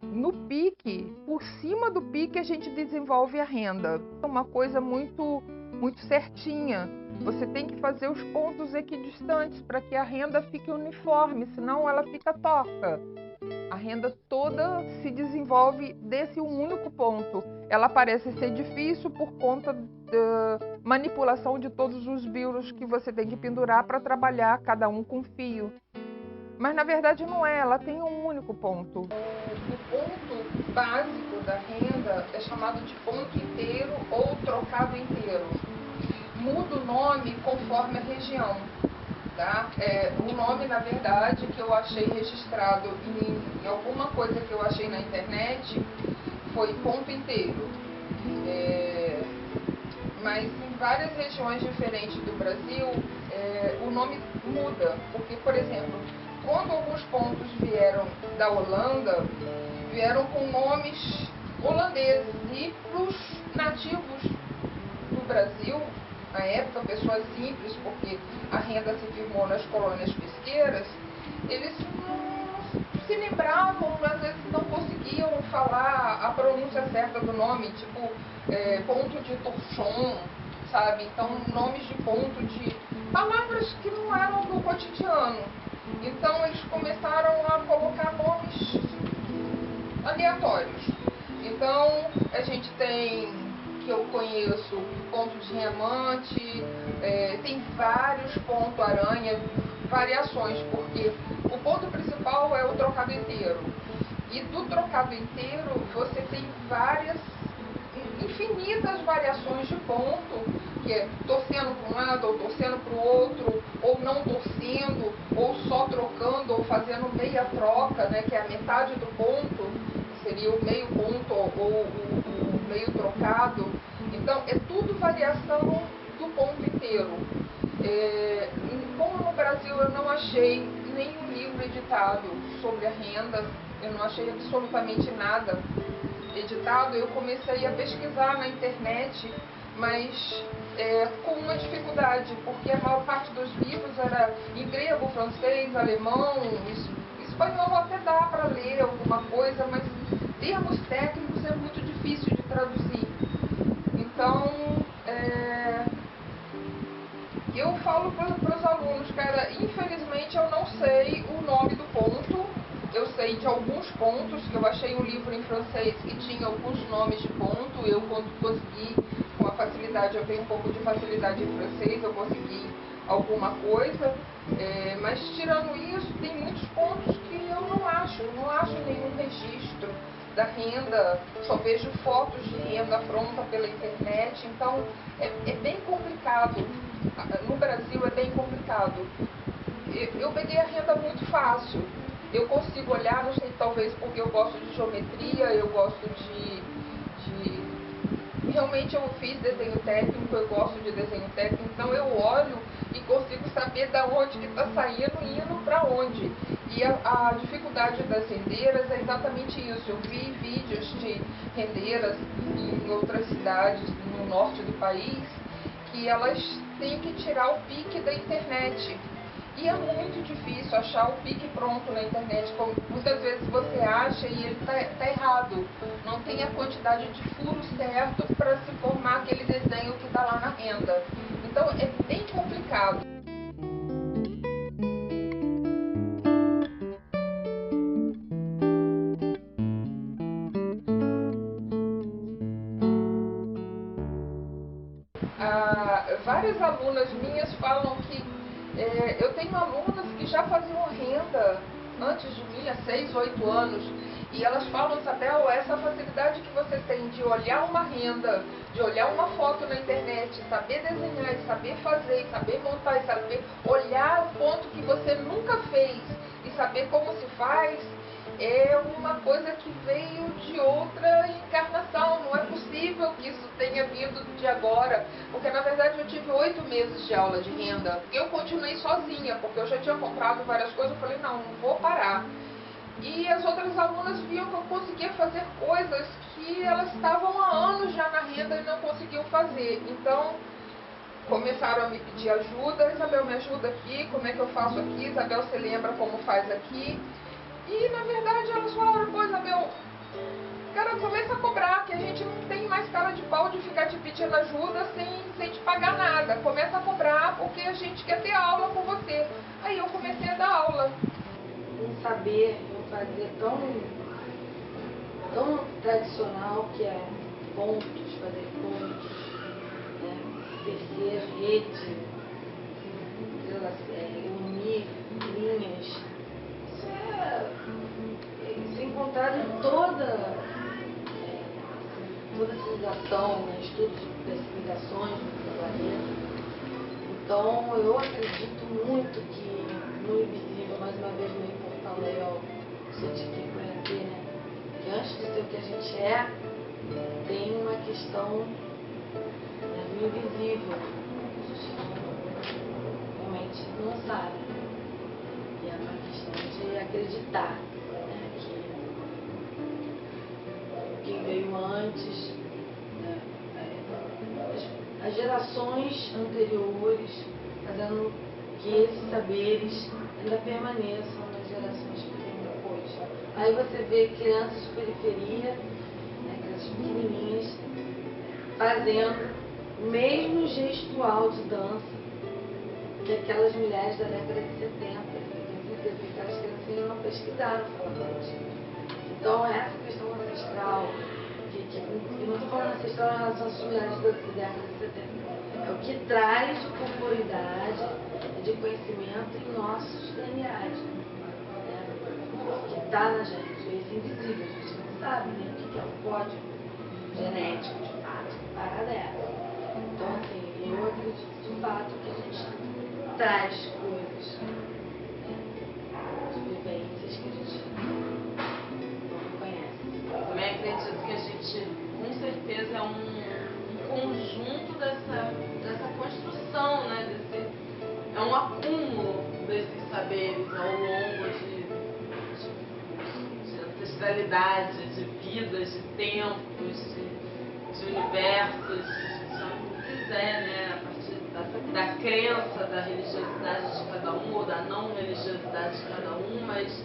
no pique, por cima do pique, a gente desenvolve a renda. É uma coisa muito certinha. Você tem que fazer os pontos equidistantes para que a renda fique uniforme, senão ela fica torta. A renda toda se desenvolve desse único ponto. Ela parece ser difícil por conta da manipulação de todos os biros que você tem que pendurar para trabalhar, cada um com fio. Mas na verdade não é, ela tem um único ponto. O ponto básico da renda é chamado de ponto inteiro ou trocado inteiro. Muda o nome conforme a região. Tá? O nome, na verdade, que eu achei registrado em alguma coisa que eu achei na internet foi ponto inteiro. Mas em várias regiões diferentes do Brasil, o nome muda. Porque, por exemplo, quando alguns pontos vieram da Holanda, vieram com nomes holandeses. E para os nativos do Brasil, na época, pessoas simples, porque a renda se firmou nas colônias pesqueiras, eles não se lembravam, às vezes não conseguiam falar a pronúncia certa do nome, tipo ponto de torchon, sabe? Então, nomes de ponto, de palavras que não eram do cotidiano. Então, eles começaram a colocar nomes aleatórios. Então, a gente tem, que eu conheço, ponto de diamante, tem vários ponto aranha, variações, porque o ponto principal é o trocado inteiro. E do trocado inteiro você tem infinitas variações de ponto, que é torcendo para um lado, ou torcendo para o outro, ou não torcendo, ou só trocando, ou fazendo meia troca, né, que é a metade do ponto, seria o meio ponto ou o meio trocado. Então, é tudo variação do ponto inteiro. Como no Brasil eu não achei nenhum livro editado sobre a renda, eu não achei absolutamente nada editado, eu comecei a pesquisar na internet, mas com uma dificuldade, porque a maior parte dos livros era em grego, francês, alemão, espanhol até dá para ler alguma coisa, mas termos técnicos é muito difícil de traduzir. Então, eu falo para os alunos, cara, infelizmente eu não sei o nome do ponto, eu sei de alguns pontos, que eu achei um livro em francês que tinha alguns nomes de ponto, eu consegui, com a facilidade, eu tenho um pouco de facilidade em francês, eu consegui alguma coisa, mas tirando isso, tem muitos pontos que eu não acho nenhum registro da renda, só vejo fotos de renda pronta pela internet, então é bem complicado. No Brasil é bem complicado. Eu peguei a renda muito fácil. Eu consigo olhar, não sei, talvez porque eu gosto de geometria, eu gosto de... Realmente eu fiz desenho técnico, eu gosto de desenho técnico, então eu olho e consigo saber da onde que está saindo e indo para onde. E a dificuldade das rendeiras é exatamente isso. Eu vi vídeos de rendeiras em outras cidades no norte do país que elas têm que tirar o pique da internet. E é muito difícil achar o pique pronto na internet. Muitas vezes você acha e ele está errado. Não tem a quantidade de furo certo para se formar aquele desenho que está lá na renda. Então é bem complicado. Várias alunas minhas falam que eu tenho alunas que já faziam renda antes de mim, há 6, 8 anos, e elas falam, Isabel, essa facilidade que você tem de olhar uma renda, de olhar uma foto na internet, saber desenhar, e saber fazer, e saber montar, e saber olhar o ponto que você nunca fez e saber como se faz, é uma coisa que veio de outra encarnação. Não é possível que isso tenha vindo de agora, porque na verdade eu tive 8 meses de aula de renda. Eu continuei sozinha, porque eu já tinha comprado várias coisas, eu falei, não vou parar. E as outras alunas viam que eu conseguia fazer coisas que elas estavam há anos já na renda e não conseguiam fazer. Então começaram a me pedir ajuda. Isabel, me ajuda aqui, como é que eu faço aqui? Isabel, você lembra como faz aqui? E na verdade elas falaram, pô, Isabel, cara, começa a cobrar, que a gente não tem mais cara de pau de ficar te pedindo ajuda sem te pagar nada. Começa a cobrar porque a gente quer ter aula com você. Aí eu comecei a dar aula. Um saber, um fazer tão tradicional que é pontos, fazer pontos, né? Tecer rede, unir linhas. Isso é encontrado em toda civilização, né? Estudos das civilizações do planeta. Então eu acredito muito que no invisível, mais uma vez me importando aí ao sentir conhecer, né? Que antes de ser o que a gente é, tem uma questão, né, do invisível. A gente realmente não sabe. E é uma questão de acreditar, né, que quem veio antes, né, as gerações anteriores, fazendo que esses saberes ainda permaneçam nas gerações que vêm depois. Aí você vê crianças de periferia, né, crianças pequenininhas, fazendo o mesmo gestual de dança que aquelas mulheres da década de 70. Porque aquelas criancinhas não pesquisaram falante. Então essa questão ancestral, que não estou falando ancestral em relação às mulheres da década de 70, é o que traz de corporidade e de conhecimento em nossos DNAs, né? Que está na gente, esse invisível, a gente não sabe nem o que é o código genético de fato, que parada é essa. Então assim, eu acredito de fato que a gente traz coisas, vivências que a gente não conhece. Também acredito que a gente, com certeza, é um conjunto dessa construção, né? É um acúmulo desses saberes ao longo de ancestralidade, de vidas, de tempos, de universos, chama como quiser, né? A partir da crença, da religiosidade de cada um ou da não religiosidade de cada um, mas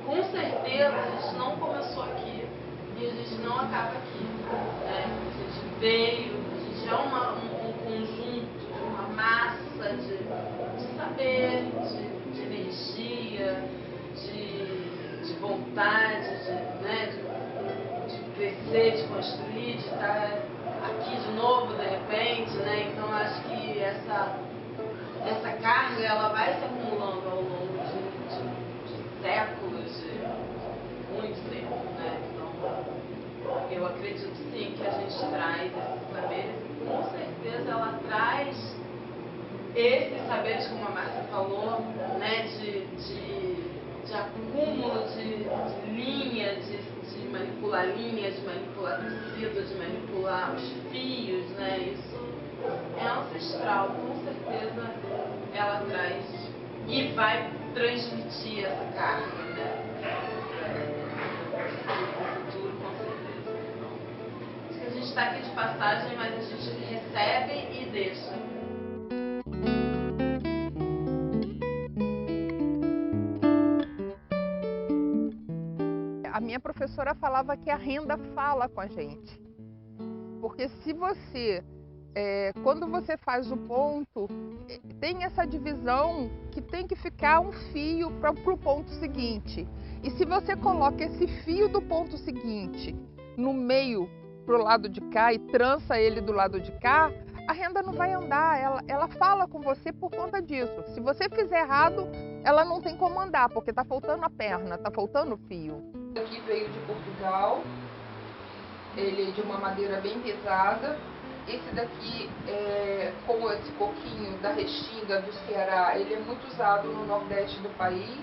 com certeza a gente não começou aqui e a gente não acaba aqui, né? A gente veio, a gente é um conjunto, uma massa de saber, de energia, de vontade, de crescer, de construir, de estar aqui de novo de repente, né? Então acho que essa carga ela vai se acumulando ao longo de séculos, de muito tempo, né? Então eu acredito sim que a gente traz esses saberes e com certeza ela traz esses saberes, como a Márcia falou, né? De acúmulo de linha, de manipular linhas, de manipular tecido, de manipular os fios, né? Isso é ancestral, com certeza ela traz e vai transmitir essa carga, né? No futuro, com certeza. Então, acho que a gente está aqui de passagem, mas a gente recebe e deixa. A minha professora falava que a renda fala com a gente. Porque se você, quando você faz o ponto, tem essa divisão que tem que ficar um fio para o ponto seguinte. E se você coloca esse fio do ponto seguinte no meio, pro lado de cá, e trança ele do lado de cá, a renda não vai andar. Ela fala com você por conta disso. Se você fizer errado, ela não tem como andar, porque tá faltando a perna, tá faltando o fio. Aqui veio de Portugal, ele é de uma madeira bem pesada. Esse daqui, como esse coquinho da Restinga do Ceará, ele é muito usado no Nordeste do país.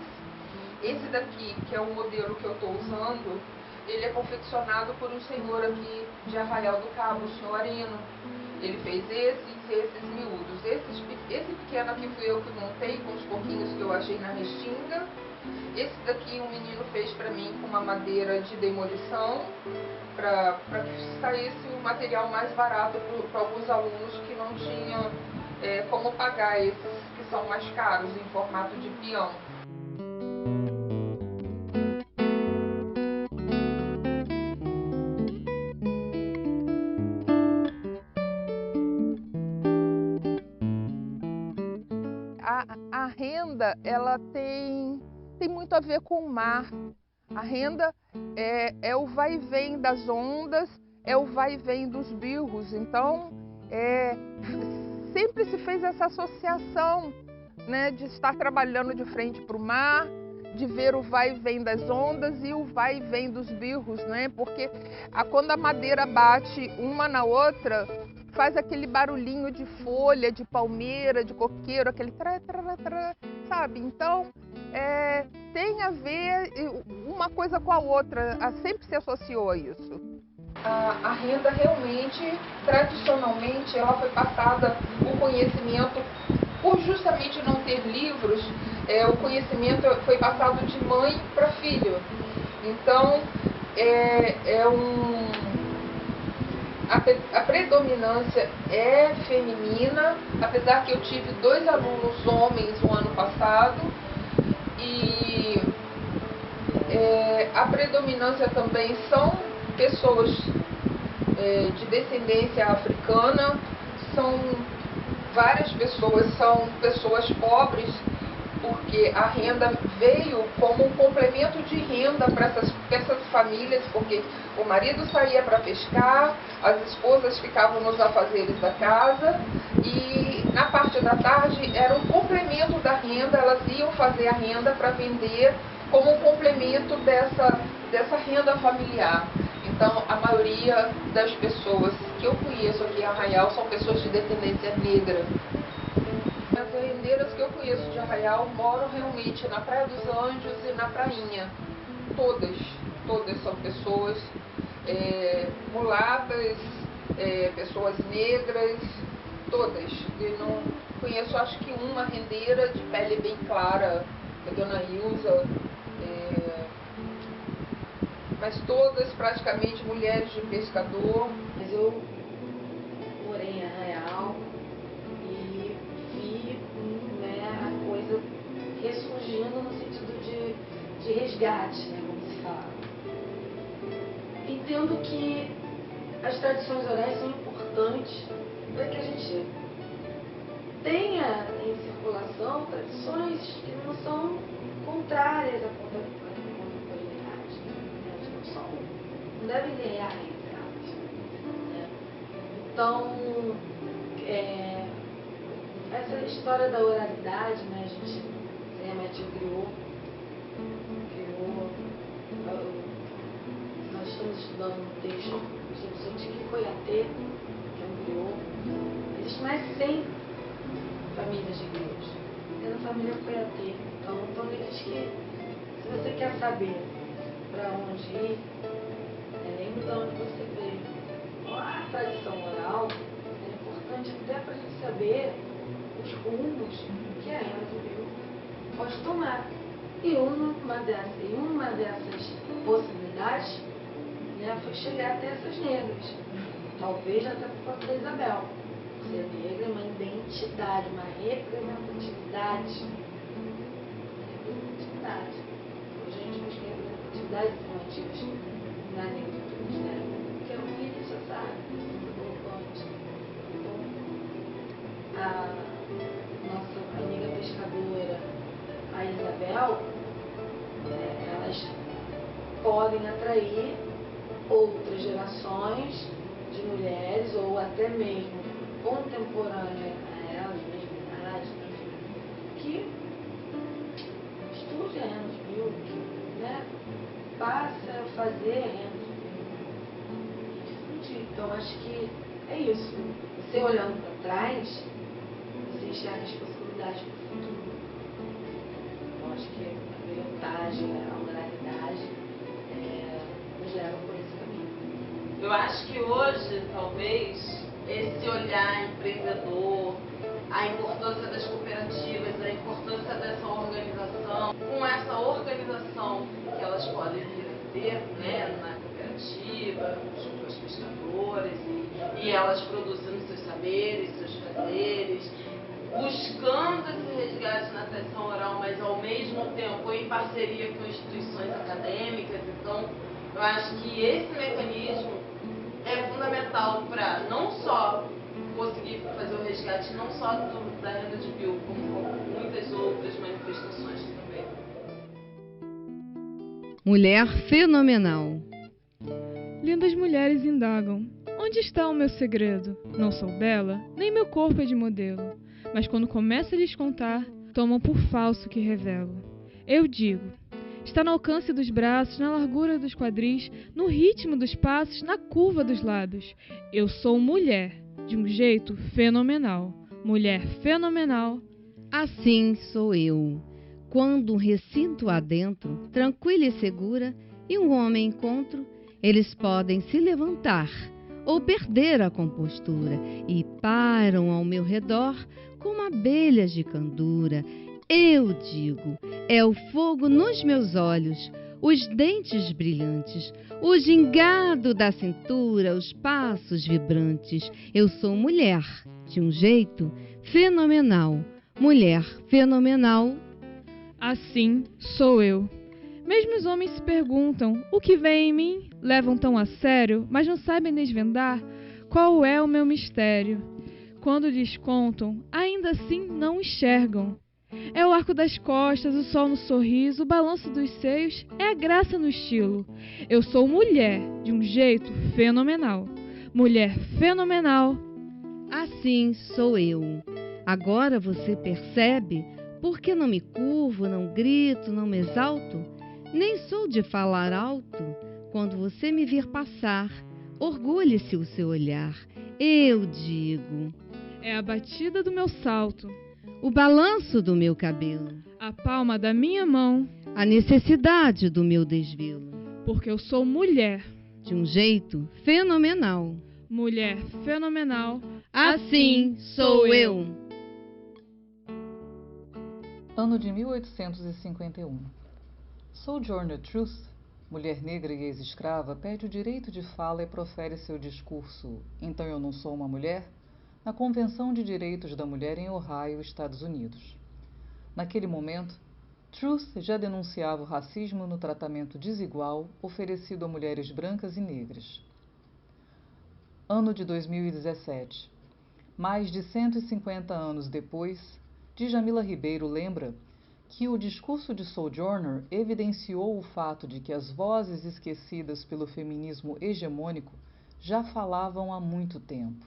Esse daqui, que é o modelo que eu estou usando, ele é confeccionado por um senhor aqui de Arraial do Cabo, o senhor Arino. Ele fez esses miúdos. Esse pequeno aqui fui eu que montei com os coquinhos que eu achei na Restinga. Esse daqui um menino fez para mim com uma madeira de demolição, para que saísse um material mais barato para alguns alunos que não tinham como pagar esses que são mais caros em formato de peão. A renda, ela tem muito a ver com o mar. A renda é o vai e vem das ondas, é o vai e vem dos birros. Então, sempre se fez essa associação, né, de estar trabalhando de frente para o mar, de ver o vai e vem das ondas e o vai e vem dos birros, né? Porque quando a madeira bate uma na outra, faz aquele barulhinho de folha, de palmeira, de coqueiro, aquele trá, trá, trá, sabe? Então, tem a ver uma coisa com a outra, sempre se associou a isso. A renda realmente, tradicionalmente, ela foi passada, o conhecimento, por justamente não ter livros, o conhecimento foi passado de mãe para filho. Então, a predominância é feminina, apesar que eu tive 2 alunos homens no ano passado, e a predominância também são pessoas de descendência africana, várias pessoas são pessoas pobres, porque a renda veio como um complemento de renda para essas famílias, porque o marido saía para pescar, as esposas ficavam nos afazeres da casa e na parte da tarde era um complemento da renda, elas iam fazer a renda para vender como um complemento dessa renda familiar. Então, a maioria das pessoas que eu conheço aqui em Arraial são pessoas de descendência negra. As rendeiras que eu conheço de Arraial moram realmente na Praia dos Anjos e na Prainha. Todas são pessoas mulatas, pessoas negras, todas. Eu não conheço, acho que uma rendeira de pele bem clara, a dona Ilza, mas todas praticamente mulheres de pescador. Mas eu morei em Arraial e vi, né, a coisa ressurgindo no sentido de resgate, né, como se fala. Entendo que as tradições orais são importantes para que a gente tenha em circulação tradições que não são contrárias à contemporaneidade. Não devem negar entre elas, né? Então, essa história da oralidade, né, a gente, a minha tia criou, nós estamos estudando um texto sobre Tiqui Coiatê, que é um griot. Existem mais de 100 famílias de griots, tendo a família Coiatê. Então ele diz que se você quer saber para onde ir, lembre de onde você veio. A tradição oral é importante até para a gente saber os rumos que a Ema Civil pode tomar. E uma dessas possibilidades, né, foi chegar até essas negras. Talvez até por conta da Isabel. Ser negra é uma identidade, uma representatividade. Hoje a gente busca representatividades afirmativas na negritude, né? Que é o que isso sabe, então, a nossa amiga pescadora, a Isabel, elas podem atrair outras gerações de mulheres ou até mesmo contemporânea a ela, de mesma idade, que estude a Rennes Bill, né? Passe a fazer a Rennes Bill. Então, acho que é isso. Você olhando para trás, você enxerga as possibilidades para o futuro. Então, acho que a pilotagem, a moralidade nos leva por esse caminho. Eu acho que hoje, talvez, esse olhar empreendedor, a importância das cooperativas, a importância dessa organização, com essa organização que elas podem vir a ter, né, na cooperativa, junto às pescadoras, e elas produzindo seus saberes, seus fazeres, buscando esse resgate na tradição oral, mas ao mesmo tempo em parceria com instituições acadêmicas. Então, eu acho que esse mecanismo é fundamental para não só conseguir fazer o resgate, não só da renda de bio, como muitas outras manifestações também. Mulher fenomenal. Lindas mulheres indagam: onde está o meu segredo? Não sou bela, nem meu corpo é de modelo. Mas quando começo a lhes contar, tomam por falso o que revelo. Eu digo: está no alcance dos braços, na largura dos quadris, no ritmo dos passos, na curva dos lábios. Eu sou mulher, de um jeito fenomenal. Mulher fenomenal. Assim sou eu. Quando um recinto adentro, tranquila e segura, e um homem encontro, eles podem se levantar ou perder a compostura e param ao meu redor como abelhas de candura. Eu digo, é o fogo nos meus olhos, os dentes brilhantes, o gingado da cintura, os passos vibrantes. Eu sou mulher, de um jeito fenomenal. Mulher fenomenal. Assim sou eu. Mesmo os homens se perguntam: o que vem em mim? Levam tão a sério, mas não sabem desvendar qual é o meu mistério. Quando lhes contam, ainda assim não enxergam. É o arco das costas, o sol no sorriso, o balanço dos seios, é a graça no estilo. Eu sou mulher, de um jeito fenomenal. Mulher fenomenal. Assim sou eu. Agora você percebe por que não me curvo, não grito, não me exalto? Nem sou de falar alto. Quando você me vir passar, orgulhe-se o seu olhar. Eu digo: é a batida do meu salto, o balanço do meu cabelo, a palma da minha mão, a necessidade do meu desvelo. Porque eu sou mulher, de um jeito fenomenal. Mulher fenomenal. Assim sou eu. Ano de 1851. Sojourner Truth, mulher negra e ex-escrava, pede o direito de fala e profere seu discurso "Então eu não sou uma mulher?" na Convenção de Direitos da Mulher em Ohio, Estados Unidos. Naquele momento, Truth já denunciava o racismo no tratamento desigual oferecido a mulheres brancas e negras. Ano de 2017. Mais de 150 anos depois, Djamila Ribeiro lembra que o discurso de Sojourner evidenciou o fato de que as vozes esquecidas pelo feminismo hegemônico já falavam há muito tempo.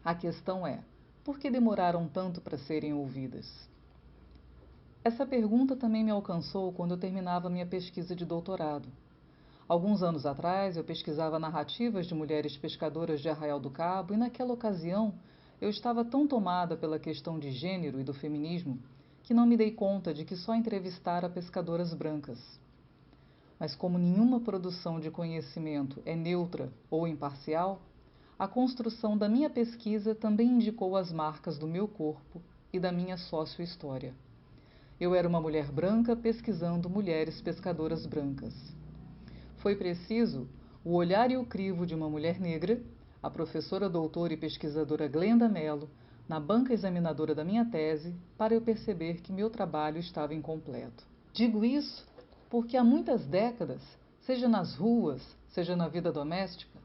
A questão é: por que demoraram tanto para serem ouvidas? Essa pergunta também me alcançou quando eu terminava minha pesquisa de doutorado. Alguns anos atrás, eu pesquisava narrativas de mulheres pescadoras de Arraial do Cabo e, naquela ocasião, eu estava tão tomada pela questão de gênero e do feminismo que não me dei conta de que só entrevistara pescadoras brancas. Mas como nenhuma produção de conhecimento é neutra ou imparcial, a construção da minha pesquisa também indicou as marcas do meu corpo e da minha sócio-história. Eu era uma mulher branca pesquisando mulheres pescadoras brancas. Foi preciso o olhar e o crivo de uma mulher negra, a professora doutora e pesquisadora Glenda Mello, na banca examinadora da minha tese, para eu perceber que meu trabalho estava incompleto. Digo isso porque há muitas décadas, seja nas ruas, seja na vida doméstica,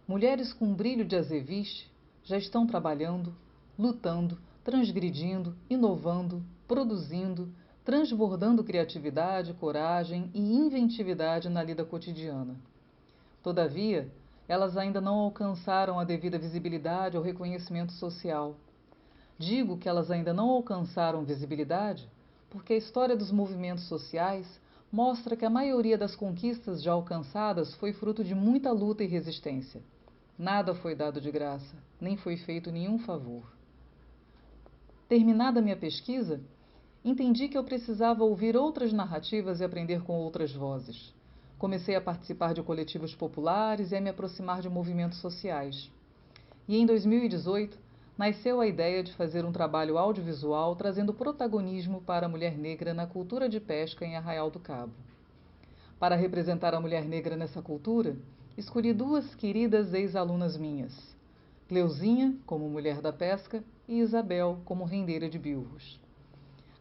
mulheres com brilho de azeviche já estão trabalhando, lutando, transgredindo, inovando, produzindo, transbordando criatividade, coragem e inventividade na lida cotidiana. Todavia, elas ainda não alcançaram a devida visibilidade ou reconhecimento social. Digo que elas ainda não alcançaram visibilidade porque a história dos movimentos sociais mostra que a maioria das conquistas já alcançadas foi fruto de muita luta e resistência. Nada foi dado de graça, nem foi feito nenhum favor. Terminada minha pesquisa, entendi que eu precisava ouvir outras narrativas e aprender com outras vozes. Comecei a participar de coletivos populares e a me aproximar de movimentos sociais. E em 2018, nasceu a ideia de fazer um trabalho audiovisual trazendo protagonismo para a mulher negra na cultura de pesca em Arraial do Cabo. Para representar a mulher negra nessa cultura, escolhi duas queridas ex-alunas minhas, Cleuzinha, como mulher da pesca, e Isabel, como rendeira de bilros.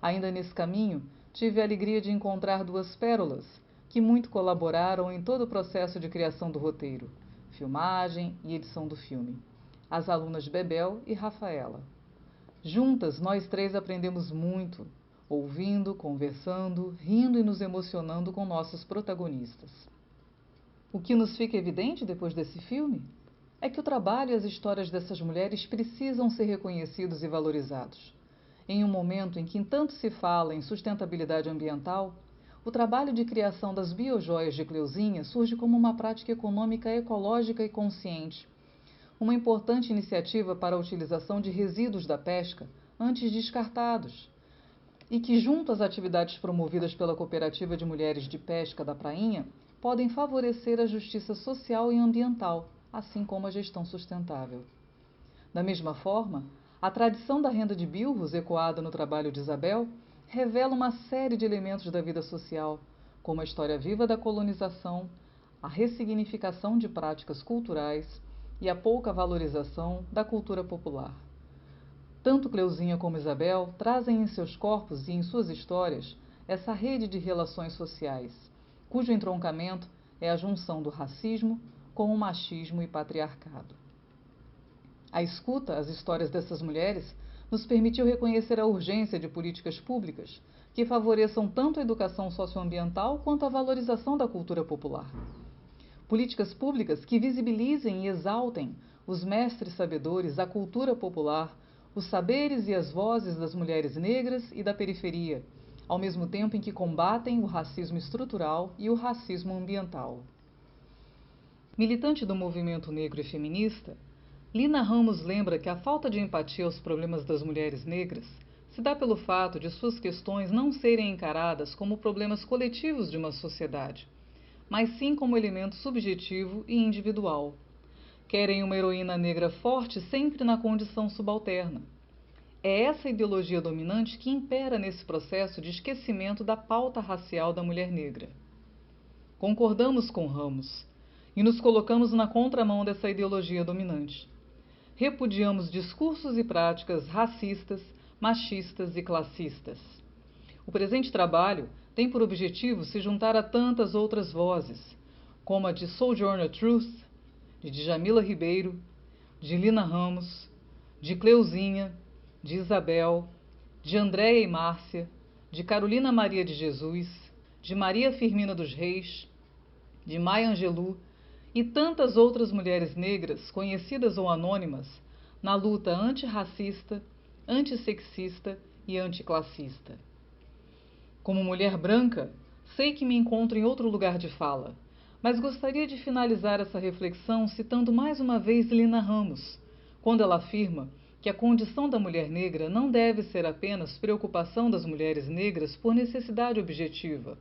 Ainda nesse caminho, tive a alegria de encontrar duas pérolas, que muito colaboraram em todo o processo de criação do roteiro, filmagem e edição do filme. As alunas Bebel e Rafaela. Juntas, nós três aprendemos muito, ouvindo, conversando, rindo e nos emocionando com nossos protagonistas. O que nos fica evidente depois desse filme é que o trabalho e as histórias dessas mulheres precisam ser reconhecidos e valorizados. Em um momento em que tanto se fala em sustentabilidade ambiental, o trabalho de criação das biojoias de Cleuzinha surge como uma prática econômica ecológica e consciente, uma importante iniciativa para a utilização de resíduos da pesca antes descartados, e que, junto às atividades promovidas pela Cooperativa de Mulheres de Pesca da Prainha, podem favorecer a justiça social e ambiental, assim como a gestão sustentável. Da mesma forma, a tradição da renda de bilros, ecoada no trabalho de Isabel, revela uma série de elementos da vida social, como a história viva da colonização, a ressignificação de práticas culturais e a pouca valorização da cultura popular. Tanto Cleuzinha como Isabel trazem em seus corpos e em suas histórias essa rede de relações sociais, cujo entroncamento é a junção do racismo com o machismo e patriarcado. A escuta às histórias dessas mulheres nos permitiu reconhecer a urgência de políticas públicas que favoreçam tanto a educação socioambiental quanto a valorização da cultura popular. Políticas públicas que visibilizem e exaltem os mestres sabedores, a cultura popular, os saberes e as vozes das mulheres negras e da periferia, ao mesmo tempo em que combatem o racismo estrutural e o racismo ambiental. Militante do movimento negro e feminista, Lina Ramos lembra que a falta de empatia aos problemas das mulheres negras se dá pelo fato de suas questões não serem encaradas como problemas coletivos de uma sociedade, mas sim como elemento subjetivo e individual. Querem uma heroína negra forte sempre na condição subalterna. É essa ideologia dominante que impera nesse processo de esquecimento da pauta racial da mulher negra. Concordamos com Ramos e nos colocamos na contramão dessa ideologia dominante. Repudiamos discursos e práticas racistas, machistas e classistas. O presente trabalho tem por objetivo se juntar a tantas outras vozes, como a de Sojourner Truth, de Djamila Ribeiro, de Lina Ramos, de Cleuzinha, de Isabel, de Andréia e Márcia, de Carolina Maria de Jesus, de Maria Firmina dos Reis, de Maya Angelou e tantas outras mulheres negras, conhecidas ou anônimas, na luta antirracista, antissexista e anticlassista. Como mulher branca, sei que me encontro em outro lugar de fala, mas gostaria de finalizar essa reflexão citando mais uma vez Lina Ramos, quando ela afirma que a condição da mulher negra não deve ser apenas preocupação das mulheres negras por necessidade objetiva,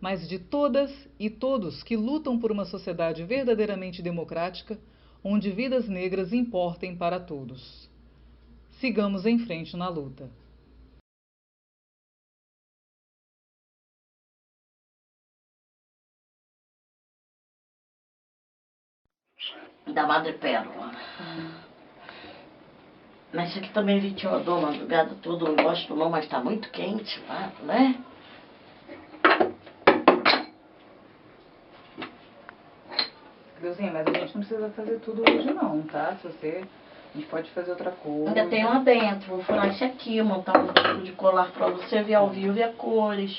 mas de todas e todos que lutam por uma sociedade verdadeiramente democrática, onde vidas negras importem para todos. Sigamos em frente na luta. Da madrepérola. Mas isso aqui também ventilador, madrugada toda, não gosto não, mas tá muito quente lá, né? Cleuzinha, mas a gente não precisa fazer tudo hoje não, tá? A gente pode fazer outra coisa. Ainda tem lá dentro, vou furar esse aqui, montar um tipo de colar pra você ver ao vivo e a cores.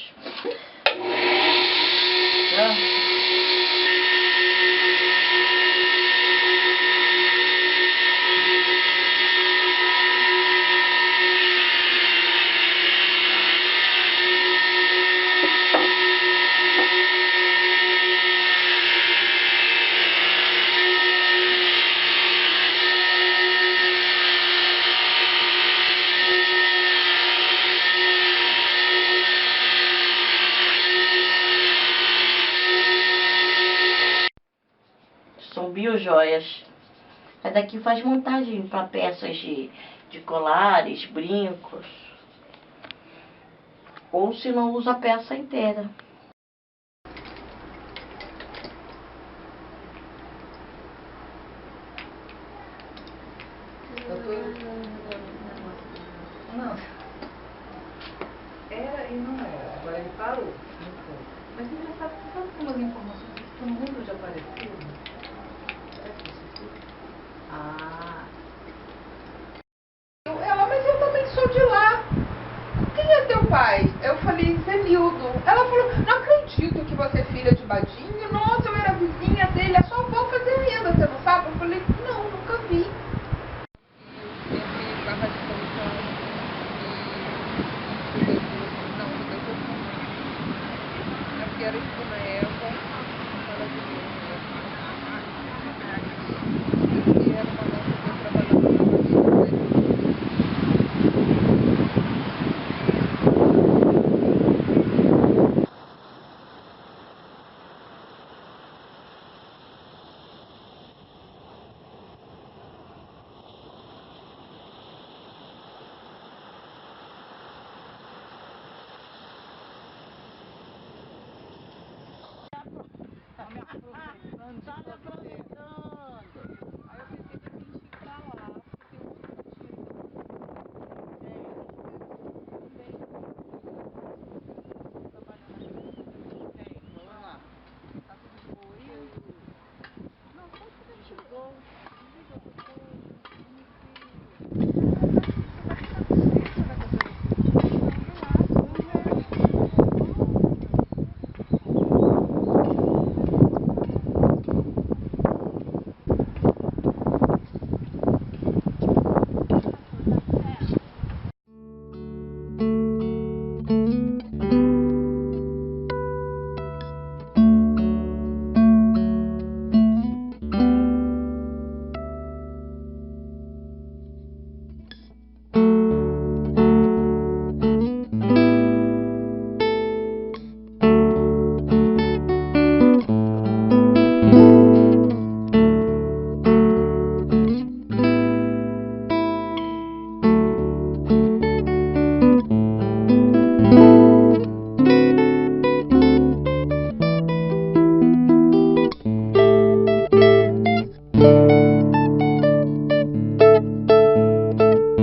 biojoias. Essa daqui faz montagem para peças de colares, brincos. Ou se não usa a peça inteira. Não. Era e não era. Agora ele parou. Mas engraçado, você sabe que umas informações que eu não lembro de aparecer? Será que isso aqui? Ah. Ela, mas eu também sou de lá. Quem é teu pai? Eu falei, Zenildo. Ela falou, não acredito que você é filha de Badinho. Nossa, eu era vizinha dele. A sua avó fazia renda, você não sabe? Eu falei, não, nunca vi. Era isso na época, e era uma nossa que eu trabalhava na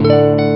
Música